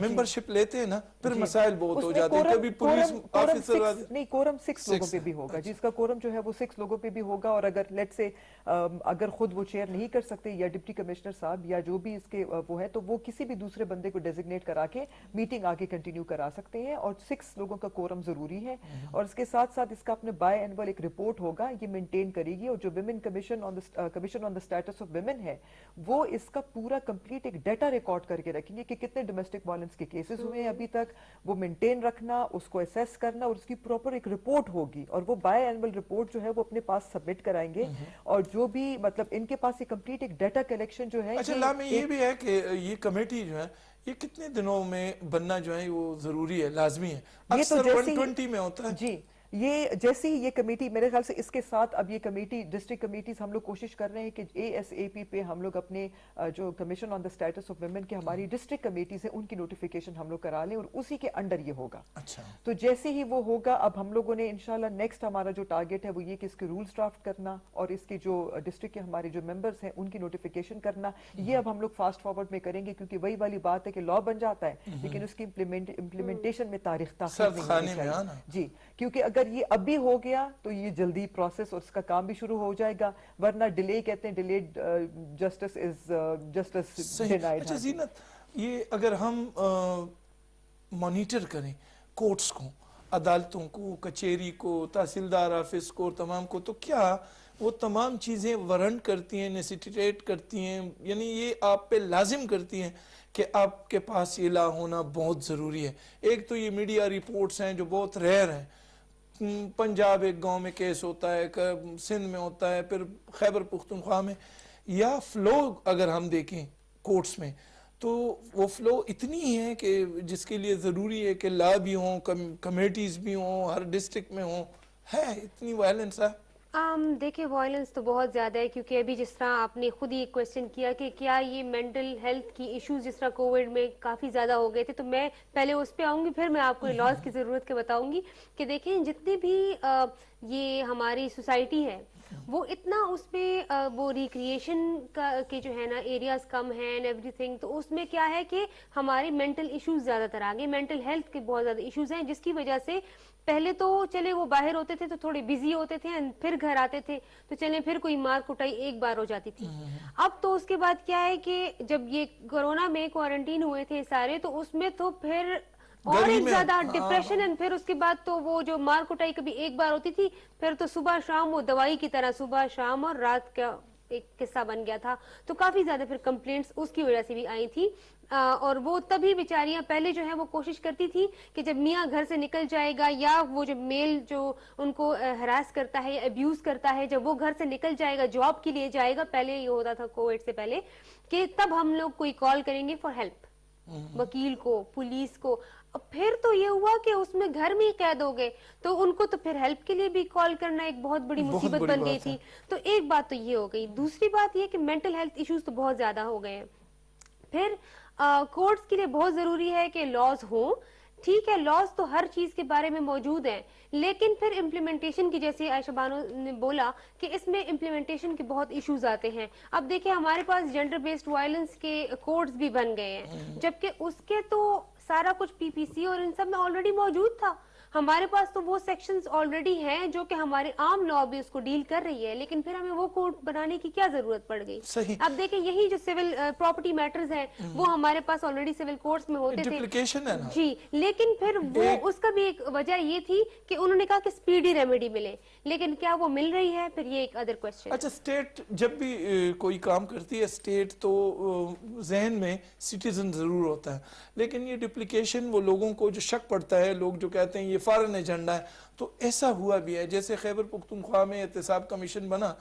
S1: मेंबरशिप लेते हैं ना फिर मसाइल बहुत हो
S2: उसमें
S1: जाते हैं। कभी पुलिस ऑफिसर
S2: नहीं, कोरम 6 लोगों पे भी होगा, जिसका कोरम जो है वो 6 लोगों पे भी होगा। और अगर लेट से अगर खुद वो चेयर नहीं कर सकते या डिप्टी कमिश्नर साहब या जो भी इसके वो है, तो वो किसी भी दूसरे बंदे को डेजिग्नेट करा के मीटिंग आगे कंटिन्यू करा सकते हैं। और 6 लोगों का कोरम जरूरी है और इसके साथ साथ इसका अपने बाय एनुअल एक रिपोर्ट होगा, ये मेंटेन करेगी। और जो women commission on the status of women है वो इसका पूरा कंप्लीट एक डाटा रिकॉर्ड करके रखेंगे कि कितने डोमेस्टिक वायलेंस के केसेस हुए हैं अभी तक, वो मेंटेन रखना, उसको असेस करना और उसकी प्रॉपर एक रिपोर्ट होगी। और वो बाय एनुअल रिपोर्ट जो है वो अपने पास सबमिट कराएंगे और जो भी मतलब इनके पास एक कंप्लीट एक डाटा कलेक्शन जो है।
S1: अच्छा, लामी ये भी है कि ये कमेटी जो है ये कितने दिनों में बनना जो है वो जरूरी है, लाजमी है? अक्सर 120 में होता है
S2: जी। ये जैसे ही ये कमेटी मेरे ख्याल से इसके साथ अब ये कमेटी डिस्ट्रिक्ट कमेटीज हम लोग कोशिश कर रहे हैं कि ASAP पे हम लोग अपने जो commission on the status of women के हमारी डिस्ट्रिक्ट कमेटीज है उनकी नोटिफिकेशन हम लोग करा लें और उसी के अंडर ये होगा।
S1: अच्छा,
S2: तो जैसे ही वो होगा अब हम लोगों ने इंशाल्लाह नेक्स्ट हमारा जो टारगेट है वो ये कि इसके रूल्स ड्राफ्ट करना और इसके जो डिस्ट्रिक्ट के हमारे जो मेंबर्स हैं उनकी नोटिफिकेशन करना, ये अब हम लोग फास्ट फॉरवर्ड में करेंगे। क्योंकि वही वाली बात है कि लॉ बन जाता है लेकिन उसकी इम्प्लीमेंटेशन में तारीख ताखीर नहीं होनी चाहिए जी। क्योंकि अगर ये अभी हो गया तो ये जल्दी प्रोसेस और इसका काम भी शुरू हो जाएगा, वरना डिले कहते हैं, delayed justice is justice denied.
S1: अच्छा जीनत, ये अगर हम मॉनिटर करें कोर्ट्स को, अदालतों को, कचहरी को, तहसीलदार ऑफिस को, तमाम को, तो क्या वो तमाम चीज़ें वारंट करती हैं, नेसेसिटेट करती हैं, यानी ये आप पे लाजिम करती हैं कि आपके पास ये ला होना बहुत ज़रूरी है? एक तो ये मीडिया रिपोर्ट्स हैं जो बहुत रेयर हैं, पंजाब एक गांव में केस होता है, सिंध में होता है, फिर खैबर पुख्तनख्वा में, या फ्लो अगर हम देखें कोर्ट्स में तो वो फ्लो इतनी है कि जिसके लिए ज़रूरी है कि लॉ भी हों, कमेटीज़ भी हों, हर डिस्ट्रिक्ट में हों, है इतनी वायलेंस है।
S3: देखिए वायलेंस तो बहुत ज़्यादा है क्योंकि अभी जिस तरह आपने खुद ही एक क्वेश्चन किया कि क्या ये मेंटल हेल्थ की इश्यूज जिस तरह कोविड में काफ़ी ज़्यादा हो गए थे, तो मैं पहले उस पर आऊँगी फिर मैं आपको लॉज की ज़रूरत के बताऊँगी कि देखें जितनी भी ये हमारी सोसाइटी है वो इतना उसमें वो रिक्रिएशन का के जो है ना एरियाज कम हैं एंड एवरीथिंग, तो उसमें क्या है कि हमारे मेंटल इश्यूज ज़्यादातर आ गए, मेंटल हेल्थ के बहुत ज़्यादा इश्यूज हैं, जिसकी वजह से पहले तो चले वो बाहर होते थे तो थोड़े बिजी होते थे एंड फिर घर आते थे तो चले फिर कोई मार कुटाई एक बार हो जाती थी। अब तो उसके बाद क्या है कि जब ये कोरोना में क्वारंटीन हुए थे सारे, तो उसमें तो फिर और एक ज्यादा डिप्रेशन एंड फिर उसके बाद तो वो जो मार कुटाई कभी एक बार होती थी, फिर तो सुबह शाम वो दवाई की तरह सुबह शाम और रात का एक किस्सा बन गया था। तो काफी ज्यादा फिर कंप्लेंट्स उसकी वजह से भी आई थी और वो तभी बेचारियां पहले जो है वो कोशिश करती थी कि जब मियाँ घर से निकल जाएगा या वो जो मेल जो उनको हरास करता है या अब्यूज करता है, जब वो घर से निकल जाएगा जॉब के लिए जाएगा, पहले ये होता था कोविड से पहले कि तब हम लोग कोई कॉल करेंगे फॉर हेल्प, वकील को, पुलिस को। फिर तो ये हुआ कि उसमें घर में ही कैद हो गए तो उनको तो फिर हेल्प के लिए भी कॉल करना एक बहुत बड़ी मुसीबत बन गई थी। तो एक बात तो ये हो गई। दूसरी बात ये कि मेंटल हेल्थ इश्यूज तो बहुत ज्यादा हो गए हैं। फिर कोर्ट्स के लिए बहुत जरूरी है कि लॉज हो, ٹھیک ہے لاز تو ہر چیز کے بارے میں موجود ہیں لیکن پھر امپلیمنٹیشن کی جیسے عائشہ بانو نے بولا کہ اس میں امپلیمنٹیشن کے بہت ایشوز آتے ہیں. اب دیکھیں ہمارے پاس جینڈر بیسڈ وائلنس کے کوڈز بھی بن گئے ہیں جبکہ اس کے تو سارا کچھ پی پی سی اور ان سب میں آلریڈی موجود تھا. ہمارے پاس تو وہ سیکشنز آلریڈی ہیں جو کہ ہمارے عام لا بھی اس کو ڈیل کر رہی ہے لیکن پھر ہمیں وہ کوڈ بنانے کی کیا ضرورت پڑ گئی.
S1: صحیح.
S3: اب دیکھیں یہی جو سول پراپرٹی میٹرز ہیں وہ ہمارے پاس آلریڈی سول کوڈز میں ہوتے تھے
S1: ڈپلیکیشن ہے نا
S3: جی لیکن پھر وہ اس کا بھی ایک وجہ یہ تھی کہ انہوں نے کہا کہ سپیڈی ریمیڈی ملے لیکن کیا وہ مل رہی ہے پھر یہ ایک ادر کوسچن.
S1: اچھا اسٹیٹ جب بھی کوئی کام کرتی ہے اسٹیٹ تو ذہن میں سٹیزن ضرور ہوتا ہے لیکن یہ ڈپلیکیشن وہ لوگوں کو جو شک پڑتا ہے لوگ جو کہتے ہیں یہ فارن ایجنڈا ہے تو ایسا ہوا بھی ہے. جیسے خیبر پختونخوا میں احتساب کمیشن بنا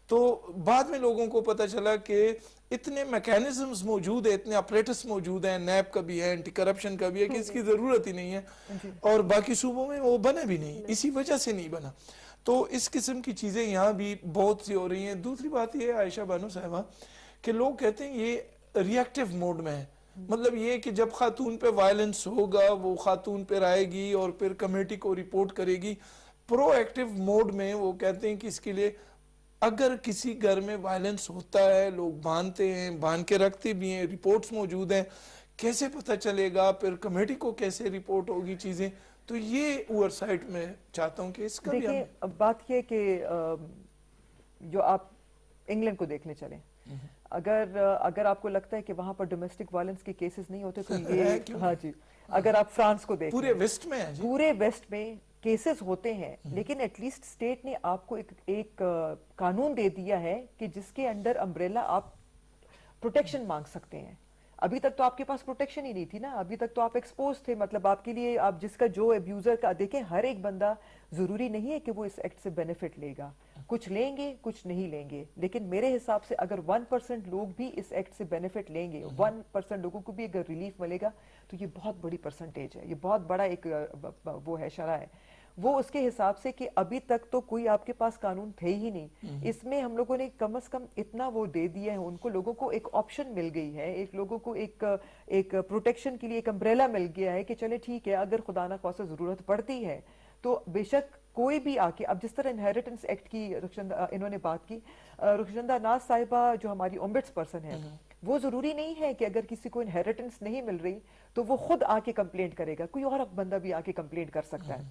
S1: تو بعد میں لوگوں کو پتہ چلا کہ اتنے میکینزمز موجود ہیں اتنے اپریٹس موجود ہیں نیب کا بھی ہے اینٹی کرپشن کا بھی ہے کہ اس کی ضرورت ہی نہیں ہے اور باقی صوبوں میں وہ بنا بھی نہیں اسی وجہ سے نہیں بنا. تو اس قسم کی چیزیں یہاں بھی بہت سی ہو رہی ہیں. دوسری بات یہ ہے عائشہ بانو صاحبہ کہ لوگ کہتے ہیں یہ ری ایکٹیو موڈ میں ہے مطلب یہ کہ جب خاتون پہ وائلنس ہوگا وہ خاتون پہ آئے گی اور پھر کمیٹی کو رپورٹ کرے گی. پرو ایکٹیو موڈ میں وہ کہتے ہیں کہ اس کے لیے اگر کسی گھر میں وائلنس ہوتا ہے لوگ باندھتے ہیں باندھ کے رکھتے بھی ہیں رپورٹس موجود ہیں کیسے پتہ چلے گا پھر کمیٹی کو کیسے رپورٹ ہوگی چیزیں. تو یہ اوور سائٹ میں چاہتا ہوں کہ اس کا بھی
S2: دیکھیں بات یہ کہ جو آپ انگلینڈ کو دیکھنے چلیں اگر آپ کو لگتا ہے کہ وہاں پر ڈومیسٹک وائلنس کے کیسز نہیں ہوتے تو یہ ہاں جی اگر آپ فرانس کو دیکھیں
S1: پورے ویسٹ میں ہے
S2: پورے ویسٹ میں کیسز ہوتے ہیں لیکن ایٹ لیسٹ اسٹیٹ نے آپ کو ایک قانون دے دیا ہے کہ جس کے انڈر امبریلا آپ پروٹیکشن مانگ سکتے ہیں. ابھی تک تو آپ کے پاس پروٹیکشن ہی نہیں تھی نا ابھی تک تو آپ ایکسپوز تھے مطلب آپ کے لیے آپ جس کا جو ابیوزر کا دیکھیں ہر ایک بندہ ضروری نہیں ہے کہ وہ اس ایکٹ سے بینیفٹ لے گا کچھ لیں گے کچھ نہیں لیں گے لیکن میرے حساب سے اگر 1% لوگ بھی اس ایکٹ سے بینیفٹ لیں گے 1% لوگوں کو بھی اگر ریلیف ملے گا تو یہ بہت بڑی پرسنٹیج ہے یہ بہت بڑا ایک وہ ہے شرح ہے وہ اس کے حساب سے کہ ابھی تک تو کوئی آپ کے پاس قانون تھے ہی نہیں اس میں ہم لوگوں نے کم از کم اتنا وہ دے دیا ہے ان کو لوگوں کو ایک آپشن مل گئی ہے ایک لوگوں کو ایک پروٹیکشن کے لیے ایک امبریلا مل گیا ہے کہ چلے ٹھیک ہے اگر خدا نخواستہ ضرورت پڑتی ہے تو بے شک کوئی بھی آ کے اب جس طرح انہیریٹنس ایکٹ کی انہوں نے بات کی رخشندہ ناز صاحبہ جو ہماری اومبڈس پرسن ہے وہ ضروری نہیں ہے کہ اگر کسی کو انہیریٹنس نہیں مل رہی تو وہ خود آ کے کمپلینٹ کرے گا کوئی اور بندہ بھی آ کے کمپلینٹ کر سکتا ہے.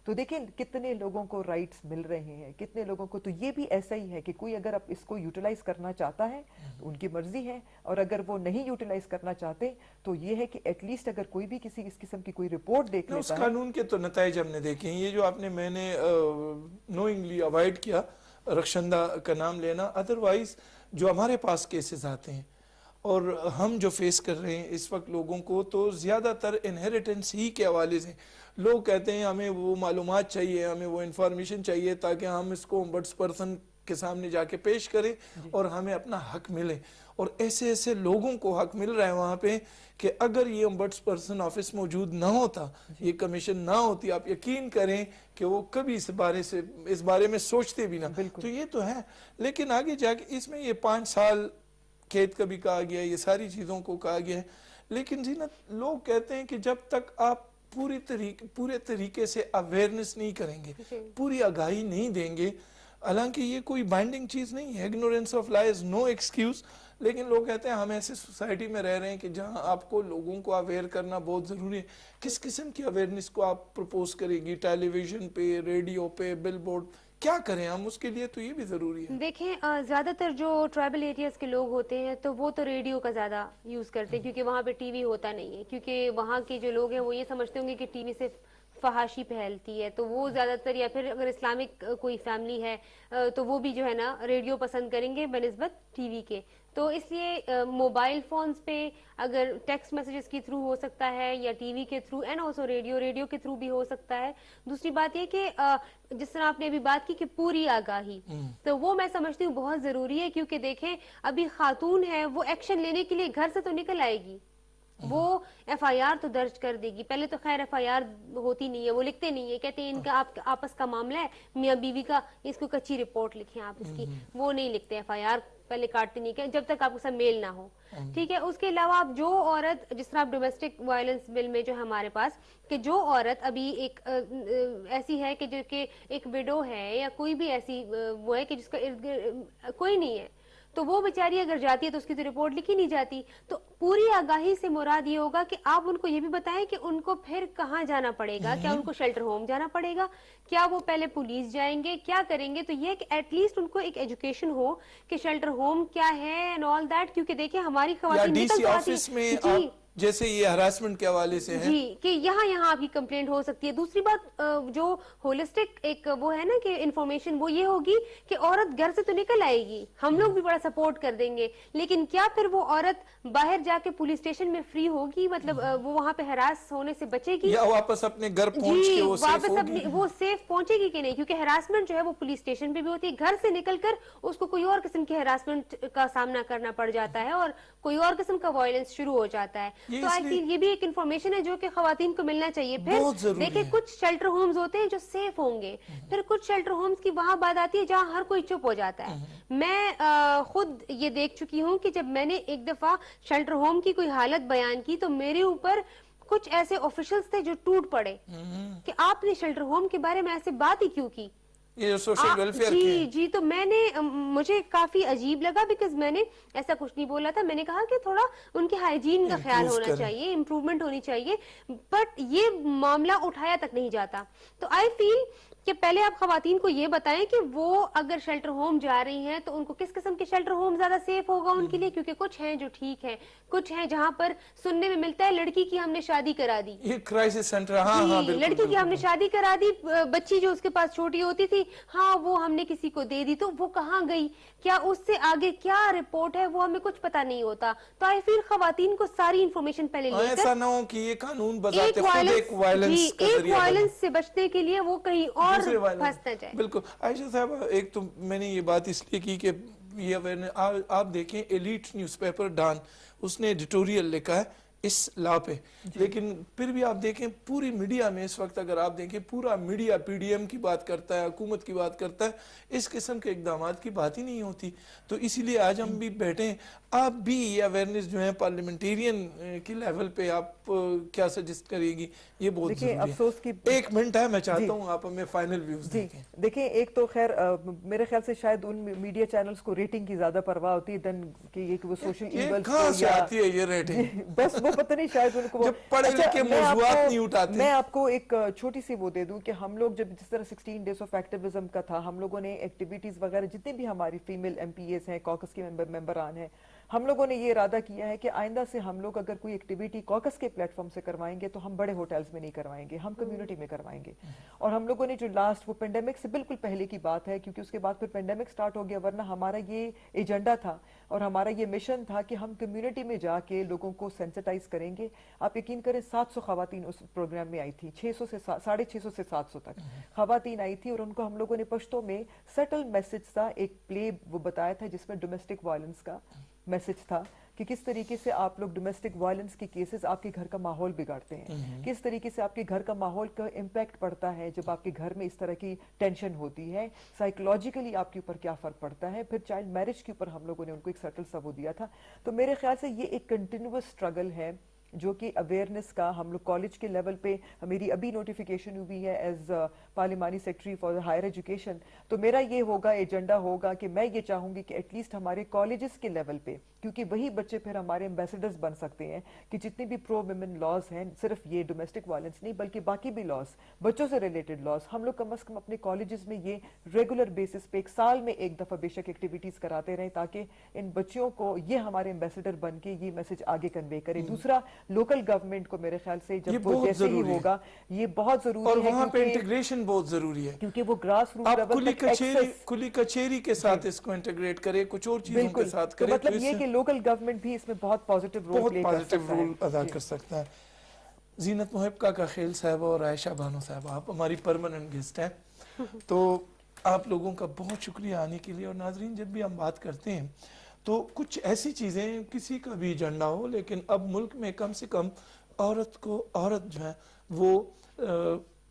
S2: تو دیکھیں کتنے لوگوں کو رائٹس مل رہے ہیں کتنے لوگوں کو تو یہ بھی ایسا ہی ہے کہ کوئی اگر اب اس کو یوٹیلائز کرنا چاہتا ہے تو ان کی مرضی ہے اور اگر وہ نہیں یوٹیلائز کرنا چاہتے تو یہ ہے کہ ایٹ لیسٹ اگر کوئی بھی کسی اس قسم کی کوئی رپورٹ دیکھ لیتا ہے
S1: اس قانون کے تو نتائج ہم نے دیکھے ہیں یہ جو آپ نے میں نے نوئنگلی اوائڈ کیا رخشندہ کا نام لینا ادروائز جو ہمارے پاس کیسز آتے ہیں اور ہم جو فیس کر رہے ہیں اس وقت لوگوں کو تو زیادہ تر انہیریٹنس ہی کے حوالے سے لوگ کہتے ہیں ہمیں وہ معلومات چاہیے ہمیں وہ انفارمیشن چاہیے تاکہ ہم اس کو امبڈس پرسن کے سامنے جا کے پیش کریں اور ہمیں اپنا حق ملے اور ایسے ایسے لوگوں کو حق مل رہا ہے وہاں پہ کہ اگر یہ امبڈس پرسن آفس موجود نہ ہوتا یہ کمیشن نہ ہوتی آپ یقین کریں کہ وہ کبھی اس بارے میں سوچتے بھی نہ تو یہ تو ہے لیکن آگے جا کے اس میں یہ 5 سال قید کا بھی کہا گیا ہے یہ ساری چیزوں کو کہا گیا ہے لیکن زینت لوگ کہتے ہیں کہ جب تک آپ پورے طریقے سے اویئرنس نہیں کریں گے پوری آگاہی نہیں دیں گے حالانکہ یہ کوئی بائنڈنگ چیز نہیں ہے ignorance of law is no excuse لیکن لوگ کہتے ہیں ہم ایسے سوسائٹی میں رہ رہے ہیں کہ جہاں آپ کو لوگوں کو اویئر کرنا بہت ضروری ہے. کس قسم کی اویئرنس کو آپ پروپوز کرے گی ٹیلی ویژن پہ ریڈیو پہ بل بورڈ کیا کریں ہم اس کے لیے تو یہ بھی ضروری ہے.
S3: دیکھیں زیادہ تر جو ٹرائبل ایریاز کے لوگ ہوتے ہیں تو وہ تو ریڈیو کا زیادہ یوز کرتے ہیں کیونکہ وہاں پہ ٹی وی ہوتا نہیں ہے کیونکہ وہاں کے جو لوگ ہیں وہ یہ سمجھتے ہوں گے کہ ٹی وی سے فحاشی پھیلتی ہے تو وہ زیادہ تر یا پھر اگر اسلامک کوئی فیملی ہے تو وہ بھی جو ہے نا ریڈیو پسند کریں گے بنسبت ٹی وی کے. تو اس لیے موبائل فونز پہ اگر ٹیکسٹ میسیجز کے تھرو ہو سکتا ہے یا ٹی وی کے تھرو اینڈ آلسو ریڈیو کے تھرو بھی ہو سکتا ہے. دوسری بات یہ کہ جس طرح آپ نے ابھی بات کی کہ پوری آگاہی تو وہ میں سمجھتی ہوں بہت ضروری ہے کیونکہ دیکھیں ابھی خاتون ہے وہ ایکشن لینے کے لیے گھر سے تو نکل آئے گی وہ ایف آئی آر تو درج کر دے گی. پہلے تو خیر ایف آئی آر ہوتی نہیں ہے وہ لکھتے نہیں ہے کہتے ہیں ان کا آپس کا معاملہ ہے میاں بیوی کا اس کو کچی رپورٹ لکھیں آپ اس کی وہ نہیں لکھتے ایف آئی آر पहले काटते नहीं क्या जब तक आपके साथ मेल ना हो, ठीक है। उसके अलावा आप जो औरत, जिस तरह आप डोमेस्टिक वायलेंस बिल में जो है हमारे पास, कि जो औरत अभी एक ऐसी है कि जो कि एक विडो है या कोई भी ऐसी वो है कि जिसका इर्द गिर्द कोई नहीं है, तो वो बेचारी अगर जाती है तो उसकी तो रिपोर्ट लिखी नहीं जाती। तो पूरी आगाही से मुराद ये होगा कि आप उनको ये भी बताएं कि उनको फिर कहाँ जाना पड़ेगा, क्या उनको शेल्टर होम जाना पड़ेगा, क्या वो पहले पुलिस जाएंगे, क्या करेंगे। तो ये कि एटलीस्ट उनको एक एजुकेशन हो कि शेल्टर होम क्या है एंड ऑल दैट, क्योंकि देखिए हमारी
S1: या
S3: खवातीन
S1: डीसी
S3: निकल
S1: ऑफिस में
S3: जी
S1: आप जैसे ये हरासमेंट के हवाले से है
S3: जी कि यहाँ आपकी कंप्लेंट हो सकती है। दूसरी बात जो होलिस्टिक एक वो है ना कि इंफॉर्मेशन, वो ये होगी कि औरत घर से तो निकल आएगी, हम लोग भी बड़ा सपोर्ट कर देंगे, लेकिन क्या फिर वो औरत बाहर जाके पुलिस स्टेशन में फ्री होगी, मतलब वो वहाँ पे हरास होने से बचेगी,
S1: या वापस अपने घर पहुंच के
S3: जी
S1: वो सेफ
S3: वापस
S1: होगी?
S3: अपनी वो सेफ पहुंचेगी कि नहीं, क्योंकि हरासमेंट जो है वो पुलिस स्टेशन पे भी होती है, घर से निकलकर उसको कोई और किस्म की हरासमेंट का सामना करना पड़ जाता है और कोई और किस्म का वायलेंस शुरू हो जाता है। तो आई फील ये भी एक इन्फॉर्मेशन है जो कि खवातीन को मिलना चाहिए। फिर देखिए कुछ शेल्टर होम्स होते हैं जो सेफ होंगे, फिर कुछ शेल्टर होम्स की वहां बात आती है जहां हर कोई चुप हो जाता है। मैं खुद ये देख चुकी हूँ कि जब मैंने एक दफा शेल्टर होम की कोई हालत बयान की तो मेरे ऊपर कुछ ऐसे ऑफिशियल्स थे जो टूट पड़े कि आपने शेल्टर होम के बारे में ऐसे बात ही क्यों की,
S1: ये जो सोशल वेलफेयर
S3: जी जी। तो मैंने मुझे काफी अजीब लगा, बिकॉज मैंने ऐसा कुछ नहीं बोला था, मैंने कहा कि थोड़ा उनके हाइजीन का ख्याल होना चाहिए, इम्प्रूवमेंट होनी चाहिए, बट ये मामला उठाया तक नहीं जाता। तो आई फील कि पहले आप खवातीन को ये बताएं कि वो अगर शेल्टर होम जा रही हैं तो उनको किस किस्म के शेल्टर होम ज्यादा सेफ होगा उनके लिए, क्योंकि कुछ हैं जो ठीक है, कुछ हैं जहां पर सुनने में मिलता है लड़की की हमने शादी करा दी,
S1: ये क्राइसिस सेंटर, हाँ हाँ बिल्कुल,
S3: लड़की की हमने शादी करा दी, बच्ची जो उसके पास छोटी होती थी हाँ वो हमने किसी को दे दी, तो वो कहाँ गई, क्या उससे आगे क्या रिपोर्ट है वो हमें कुछ पता नहीं होता। तो आई फील खवातीन को सारी इंफॉर्मेशन पहले लेकर,
S1: ऐसा ना हो कि ये कानून बजाते खुद एक वायलेंस का
S3: एक
S1: जरिया
S3: वायलेंस से बचने के लिए वो कहीं और
S1: दूसरे वायलेंस।
S3: फंस ना जाए।
S1: बिल्कुल आयशा साहब, एक तो मैंने ये बात इसलिए की कि ये अवेयरनेस आप देखें, एलीट न्यूज़पेपर डॉन उसने एडिटोरियल लिखा है इस लॉ पे, लेकिन फिर भी आप देखें पूरी मीडिया में इस वक्त अगर आप देखें पूरा मीडिया पीडीएम की बात करता है, हुकूमत की बात करता है, इस किस्म के इकदामात की बात ही नहीं होती। तो इसीलिए आज हम भी बैठे हैं, आप भी ये अवेयरनेस जो है पार्लियामेंटेरियन की लेवल पे आप क्या सजेस्ट करेगी, ये बहुत
S2: देखिए अफसोस की
S1: एक मिनट है, मैं चाहता हूँ आप हमें फाइनल व्यूज दें।
S2: देखिए एक तो खैर मेरे ख्याल से शायद उन मीडिया चैनल्स को रेटिंग की ज्यादा परवाह होती है देन कि वो सोशल इवल्स
S1: कहाँ से आती है ये रेटिंग?
S2: बस वो पता नहीं शायद उनको
S1: जब पढ़े लिखे मौजूआत नहीं उठाते।
S2: मैं आपको एक छोटी सी वो दे दूं कि हम लोग जब जिस तरह 16 डेज ऑफ एक्टिविज्म का था, हम लोगों ने एक्टिविटीज वगैरह जितने भी हमारी फीमेल एमपीएस हैं, कॉकस के मेंबरान हैं, हम लोगों ने ये इरादा किया है कि आइंदा से हम लोग अगर कोई एक्टिविटी कॉकस के प्लेटफॉर्म से करवाएंगे तो हम बड़े होटल्स में नहीं करवाएंगे, हम कम्युनिटी में करवाएंगे। और हम लोगों ने जो लास्ट वो पेंडेमिक से बिल्कुल पहले की बात है, क्योंकि उसके बाद फिर पेंडेमिक स्टार्ट हो गया, वरना हमारा ये एजेंडा था और हमारा ये मिशन था कि हम कम्युनिटी में जाके लोगों को सेंसिटाइज करेंगे। आप यकीन करें 700 खवातीन उस प्रोग्राम में आई थी, 600 से 650 से 700 तक खवातीन आई थी, और उनको हम लोगों ने पश्तो में सटल मैसेज था, एक प्ले वो बताया था जिसमें डोमेस्टिक वायलेंस का मैसेज था कि किस तरीके से आप लोग डोमेस्टिक वायलेंस के केसेस आपके घर का माहौल बिगाड़ते हैं, किस तरीके से आपके घर का माहौल का इम्पैक्ट पड़ता है जब आपके घर में इस तरह की टेंशन होती है, साइकोलॉजिकली आपके ऊपर क्या फर्क पड़ता है। फिर चाइल्ड मैरिज के ऊपर हम लोगों ने उनको एक सटल सा वो दिया था। तो मेरे ख्याल से ये एक कंटिन्यूअस स्ट्रगल है जो कि अवेयरनेस का हम लोग कॉलेज के लेवल पे, मेरी अभी नोटिफिकेशन हुई है एज पार्लिमानी सेक्रेटरी फॉर हायर एजुकेशन, तो मेरा ये होगा एजेंडा होगा कि मैं ये चाहूंगी कि एटलीस्ट हमारे कॉलेजेस के लेवल पे, क्योंकि वही बच्चे फिर हमारे एम्बेसडर्स बन सकते हैं कि जितने भी प्रो वुमेन लॉज हैं, सिर्फ ये डोमेस्टिक वायलेंस नहीं बल्कि बाकी भी लॉज, बच्चों से रिलेटेड लॉज, हम लोग कम से कम अपने कॉलेजेस में ये रेगुलर बेसिस पे एक साल में एक दफा बेशक एक्टिविटीज कराते रहें, ताकि इन बच्चियों को ये हमारे एम्बेसडर बन के ये मैसेज आगे कन्वे करे। दूसरा, लोकल गवर्नमेंट को मेरे ख्याल से जब वो जैसे ही होगा ये बहुत जरूरी
S1: और
S2: है,
S1: वहाँ पे इंटीग्रेशन बहुत जरूरी है,
S2: क्योंकि वो ग्रास रूट
S1: आप
S2: लेवल तक
S1: खुली कचेरी के साथ इसको इंटीग्रेट करें, कुछ और चीजों के साथ
S2: तो
S1: करें,
S2: मतलब ये कि लोकल गवर्नमेंट भी इसमें बहुत पॉजिटिव रोल
S1: अदा कर सकता है। जीनत मुहिब का खेल साहब और आयशा बानो साहब, आप हमारी परमानेंट गेस्ट हैं, तो आप लोगों का बहुत शुक्रिया आने के लिए। और नाजरीन, जब भी हम बात करते हैं तो कुछ ऐसी चीज़ें, किसी का भी एजेंडा हो, लेकिन अब मुल्क में कम से कम औरत को, औरत जो है वो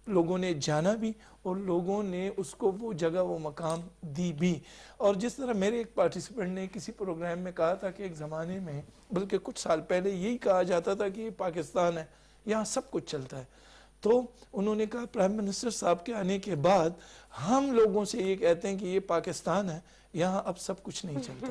S1: लोगों ने जाना भी और लोगों ने उसको वो जगह वो मकाम दी भी। और जिस तरह मेरे एक पार्टिसिपेंट ने किसी प्रोग्राम में कहा था कि एक ज़माने में, बल्कि कुछ साल पहले यही कहा जाता था कि ये पाकिस्तान है, यहाँ सब कुछ चलता है। तो उन्होंने कहा प्राइम मिनिस्टर साहब के आने के बाद हम लोगों से ये कहते हैं कि ये पाकिस्तान है, यहाँ अब सब कुछ नहीं चलता।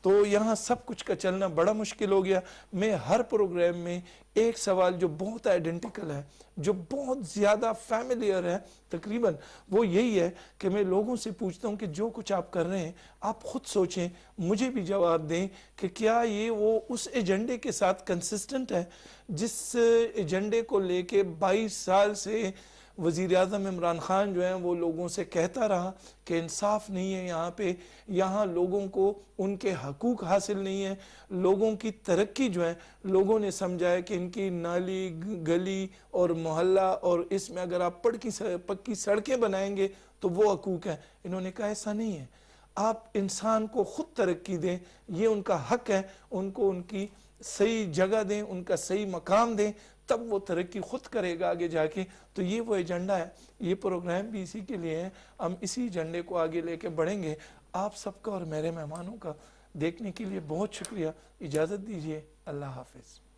S1: तो यहाँ सब कुछ का चलना बड़ा मुश्किल हो गया। मैं हर प्रोग्राम में एक सवाल जो बहुत आइडेंटिकल है, जो बहुत ज़्यादा फैमिलियर है तकरीबन, वो यही है कि मैं लोगों से पूछता हूँ कि जो कुछ आप कर रहे हैं आप खुद सोचें, मुझे भी जवाब दें कि क्या ये वो उस एजेंडे के साथ कंसिस्टेंट है जिस एजेंडे को लेके 22 साल से वज़ीर आज़म इमरान खान जो हैं वो लोगों से कहता रहा कि इंसाफ नहीं है यहाँ पे, यहाँ लोगों को उनके हकूक़ हासिल नहीं है, लोगों की तरक्की जो है लोगों ने समझा है कि इनकी नाली गली और मोहल्ला और इसमें अगर आप पक्की सड़कें बनाएंगे तो वो हकूक़ है। इन्होंने कहा ऐसा नहीं है, आप इंसान को ख़ुद तरक्की दें, ये उनका हक है, उनको उनकी सही जगह दें, उनका सही मकाम दें, तब वो तरक्की खुद करेगा आगे जाके। तो ये वो एजेंडा है, ये प्रोग्राम भी इसी के लिए है। हम इसी एजेंडे को आगे लेके बढ़ेंगे। आप सबका और मेरे मेहमानों का देखने के लिए बहुत शुक्रिया। इजाज़त दीजिए, अल्लाह हाफिज़।